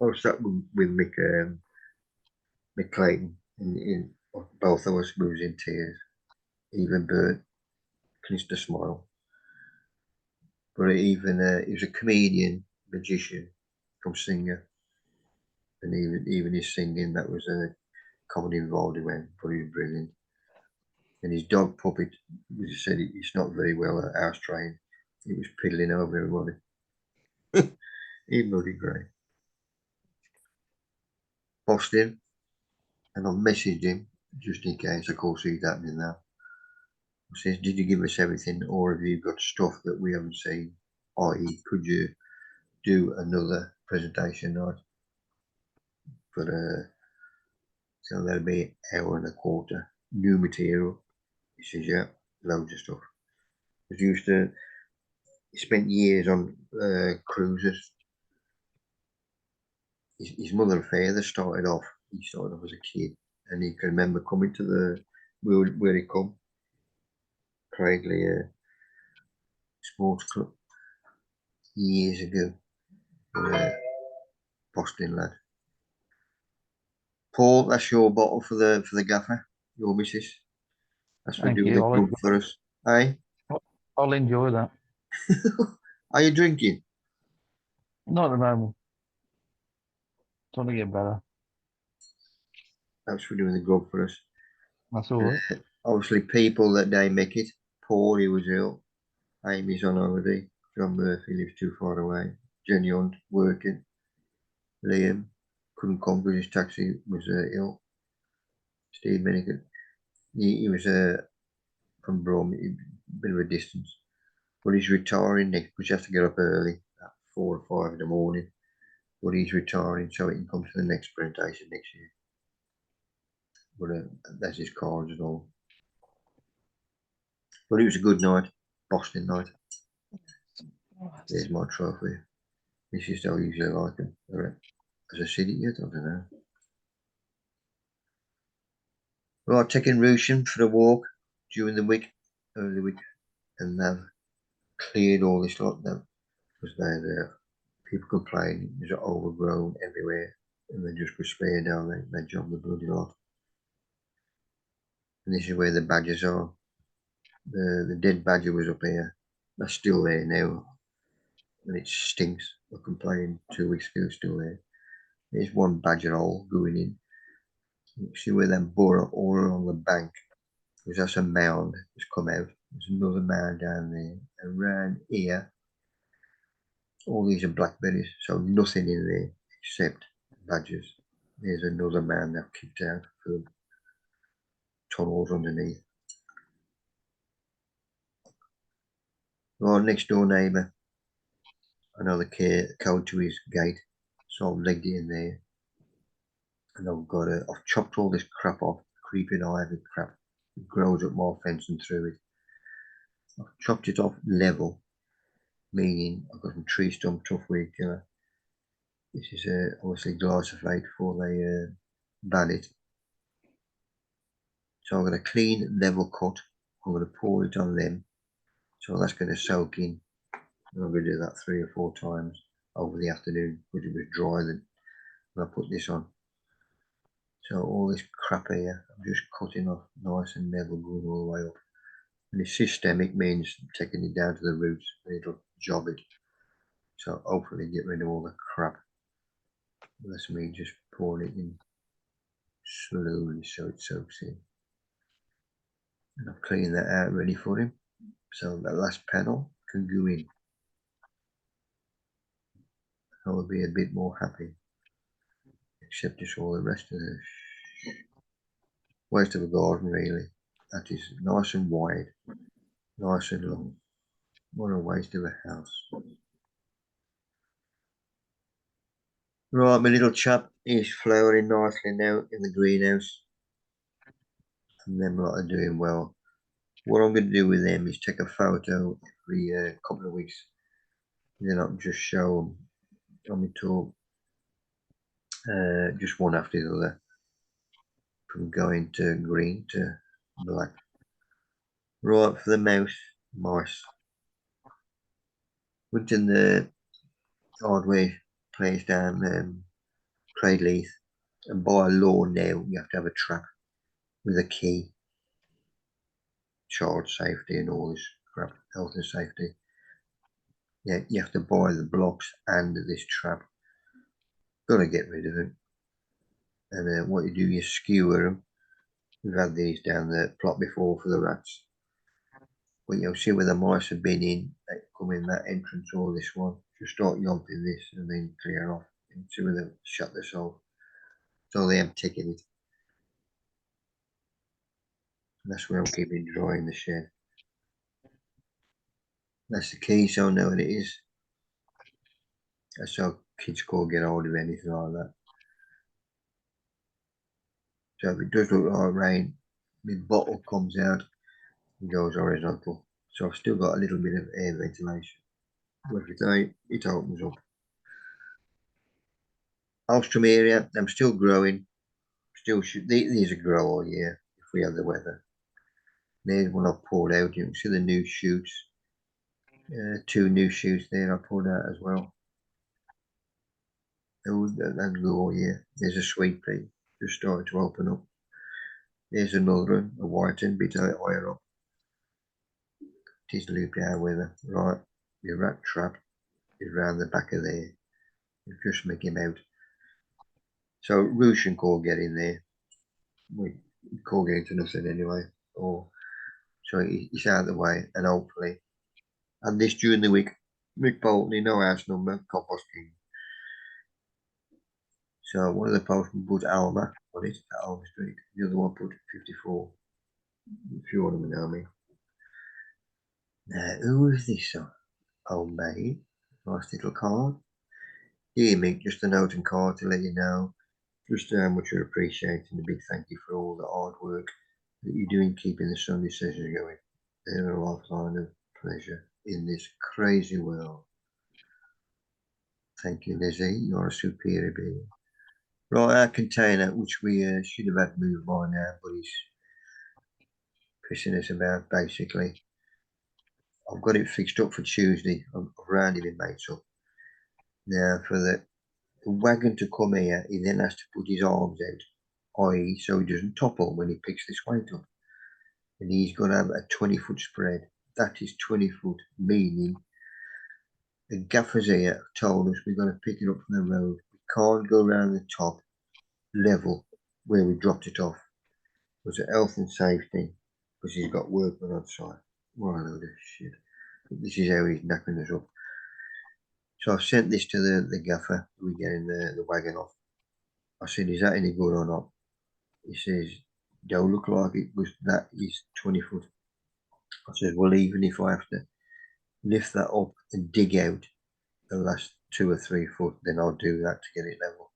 I was sat with Mick Clayton, and both of us was in tears. Even Bert finished to smile. But even he was a comedian, magician, come singer, and even his singing, that was a comedy involved in, but he was brilliant. And his dog puppet, as you said, it's not very well house trained. He was piddling over everybody. He bloody great. Boston, and I messaged him just in case. Of course, he's happening now. I says, "Did you give us everything, or have you got stuff that we haven't seen? I.e., could you do another presentation night?" But so that'll be an hour and a quarter. New material. He says, "Yeah, loads of stuff." He spent years on cruises. His mother and father started off. He started off as a kid, and he can remember coming to where he come, Craigley Sports Club, years ago. Boston lad. Paul, that's your bottle for the gaffer, your missus. That's for Thank doing you. the club for us. Hey, I'll enjoy that. are you drinking? Not at the moment. It's only get better. That's for doing the grub for us. That's all right. Obviously, people that day make it. Paul, he was ill. Amy's on holiday. John Murphy lives too far away. Jenny Hunt working. Liam couldn't come because his taxi was ill. Steve Minigan, he was from Brom, a bit of a distance. But he's retiring next, because he has to get up early at 4 or 5 in the morning. But he's retiring so he can come to the next presentation next year. But that's his cards and all. But it was a good night, Boston night. There's my trophy. This is how I usually like them. As I said it yet, I don't know. Right, taking Russian for a walk during the week, early week, and they've cleared all this lot now because they're people complaining it's overgrown everywhere, and they just go spare down there. They jump the bloody lot. And this is where the badgers are. The dead badger was up here. That's still there now, and it stinks. I complained 2 weeks ago, still there. There's one badger hole going in. You see where them bore all along the bank, because that's a mound that's come out. There's another mound down there, and around here, all these are blackberries, so nothing in there except badgers. There's another mound they've kicked out for tunnels underneath. Our next door neighbour, another code to his gate, so I've legged it in there, and I've chopped all this crap off, creeping ivy crap. It grows up my fence and through it. I've chopped it off level, meaning I've got some tree stump tough weed killer. This is obviously glyphosate before they ban it. So I'm going to clean level cut. I'm going to pour it on them. So that's going to soak in. And I'm going to do that 3 or 4 times over the afternoon because it was dry then when I put this on. So all this crap here, I'm just cutting off nice and level, going all the way up. And it's systemic, means taking it down to the roots and it'll job it. So hopefully get rid of all the crap. That's me just pouring it in slowly so it soaks in. And I've cleaned that out ready for him. So that last panel can go in. I will be a bit more happy. Except just all the rest of the waste of a garden really. That is nice and wide, nice and long. What a waste of a house. Right, my little chap is flowering nicely now in the greenhouse. And them lot are doing well. What I'm going to do with them is take a photo every couple of weeks. Then I can just show them on my tour. Just one after the other. From going to green to black. Right, for the mice. Went in the hardware place down Craigleith, and by law now you have to have a trap with a key. Child safety and all this crap, health and safety. Yeah, you have to buy the blocks and this trap. Got to get rid of them. And what you do, you skewer them. We've had these down the plot before for the rats. But you'll see where the mice have been in. They come in that entrance or this one. Just start yomping this and then clear off. And see where they shut this off. So they am ticking it. And that's where I'm keeping dry in the shed. That's the key, so I know what it is. That's how kids can't get hold of anything like that. So if it does look like rain, my bottle comes out and goes horizontal. So I've still got a little bit of air ventilation. But if it's out, it opens up. Alstrom area, I'm still growing. These are grow all year if we have the weather. There's one I've pulled out. You can see the new shoots. 2 new shoots there I pulled out as well. That'll go all year. There's a sweet pea just started to open up. There's another one, a white one, bit higher up. It is looped out weather. Right, your rat trap is round the back of there. You just make him out. So Roosh and Core get in there. We can't get into nothing anyway. So he's out of the way, and hopefully, and this during the week, Mick Bolton, no house number, compost king. So one of the postmen put Alma on it at Alma Street. The other one put 54. If you want to know me. Now, who is this old maid? Nice little card. Dear Mick, just a note and card to let you know just how much you're appreciating. A big thank you for all the hard work that you're doing keeping the Sunday sessions going. They're a lifeline of pleasure in this crazy world. Thank you, Lizzie. You're a superior being. Right, our container, which we should have had moved by now, but he's pissing us about basically. I've got it fixed up for Tuesday. I've rounded my mates up. Now, for the wagon to come here, he then has to put his arms out, i.e., so he doesn't topple when he picks this weight up. And he's going to have a 20-foot spread. That is 20 foot, meaning the gaffers here told us we're going to pick it up from the road. We can't go around the top level where we dropped it off. It was a health and safety because he's got workmen on site. What a load of shit. But this is how he's knacking us up. So I've sent this to the gaffer. We're getting the wagon off. I said, is that any good or not? He says, don't look like it was that is 20 foot. I said, well, even if I have to lift that up and dig out the last 2 or 3 foot, then I'll do that to get it level.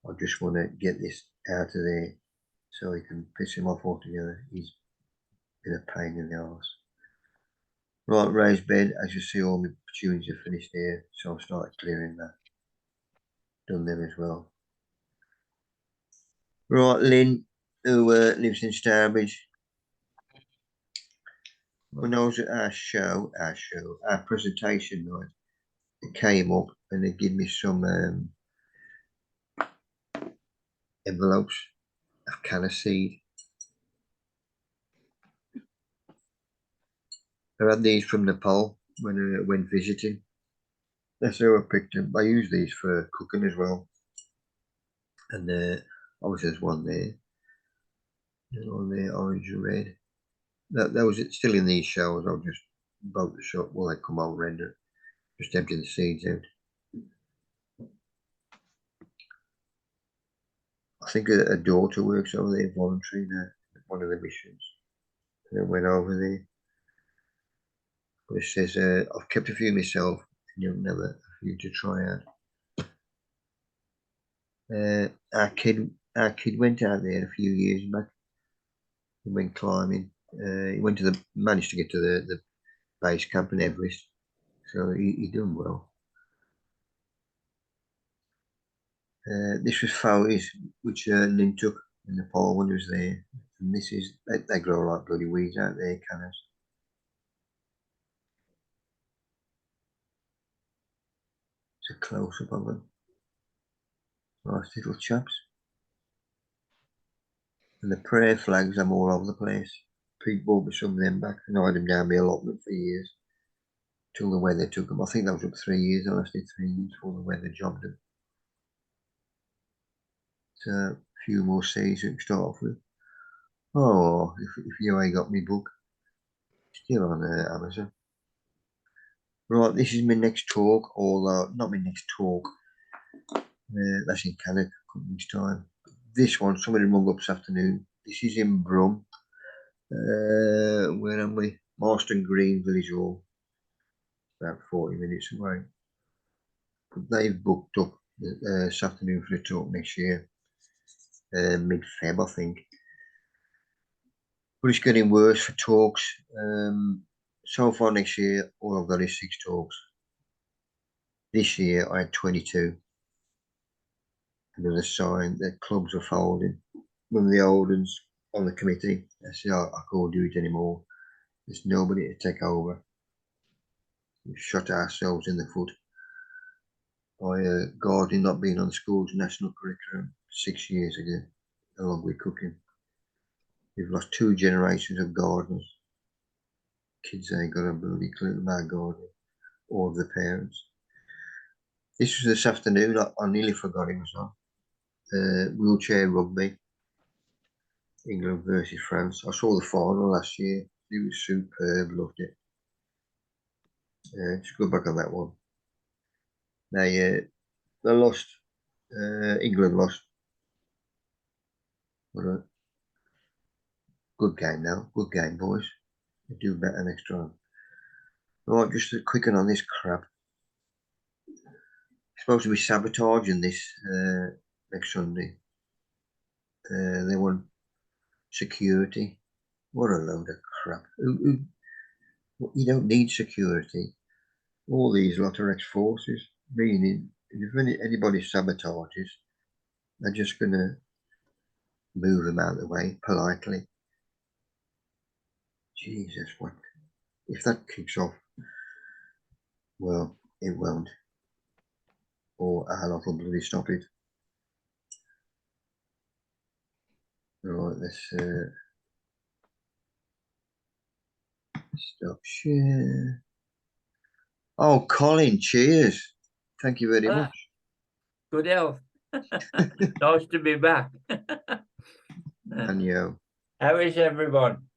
I just want to get this out of there so he can piss him off altogether. He's been a pain in the arse. Right, raised bed. As you see, all my petunias are finished here, so I've started clearing that. Done them as well. Right, Lynn, who lives in Stourbridge. When I was at our presentation night, it came up and they gave me some envelopes of cannas seed. I had these from Nepal when I went visiting. That's how I picked them. I use these for cooking as well. And obviously there's one there. There's one there, orange and red. that was it still in these shells. I'll just boat the shop while they come over and just empty the seeds out. I think a daughter works over there voluntary now at one of the missions. And I went over there. But it says, I've kept a few myself, and you'll never a few to try out. Our kid went out there a few years back. He went climbing. He managed to get to the base camp in Everest. So he done well. This was photos which Nin took in Nepal when he was there. And this is, they grow like bloody weeds out there, cannas. It's a close-up of them. Nice little chaps. And the prayer flags, I'm all over the place. Pete bought me some of them back and I had them down my allotment for years. Till the weather took them. I think that was up 3 years. I lasted 3 years before the weather jobbed them. So a few more seeds we can start off with. Oh, if you ain't got me book, still on Amazon. Right, this is my next talk, or not my next talk. That's in Canada, company's time. This one, somebody rung up this afternoon. This is in Brum. Where am we? Marston Green Village Hall. About 40 minutes away. But they've booked up this afternoon for a talk next year. Mid-Feb, I think. But it's getting worse for talks. So far next year, all I've got is 6 talks. This year, I had 22. Another sign that clubs are folding. One of the old ones on the committee, I said, I can't do it anymore. There's nobody to take over. We've shot ourselves in the foot by gardening not being on the school's national curriculum 6 years ago, along with cooking. We've lost 2 generations of gardeners. Kids ain't got a bloody clue about gardening, or the parents. This was this afternoon. I nearly forgot it was on. Wheelchair rugby, England versus France. I saw the final last year. It was superb, loved it. Just go back on that one. They lost. England lost. But good game now. Good game, boys. They do better next time. Right, just a quick one on this crap. It's supposed to be sabotaging this next Sunday. They want security. What a load of crap. You don't need security. All these lot are ex-forces, meaning if anybody sabotages, they're just going to move them out of the way politely. Jesus, what? If that kicks off, well, it won't. Or our lot will bloody stop it. Right, let's stop share. Oh, Colin, cheers. Thank you very much. Good health. Nice to be back. And you. How is everyone?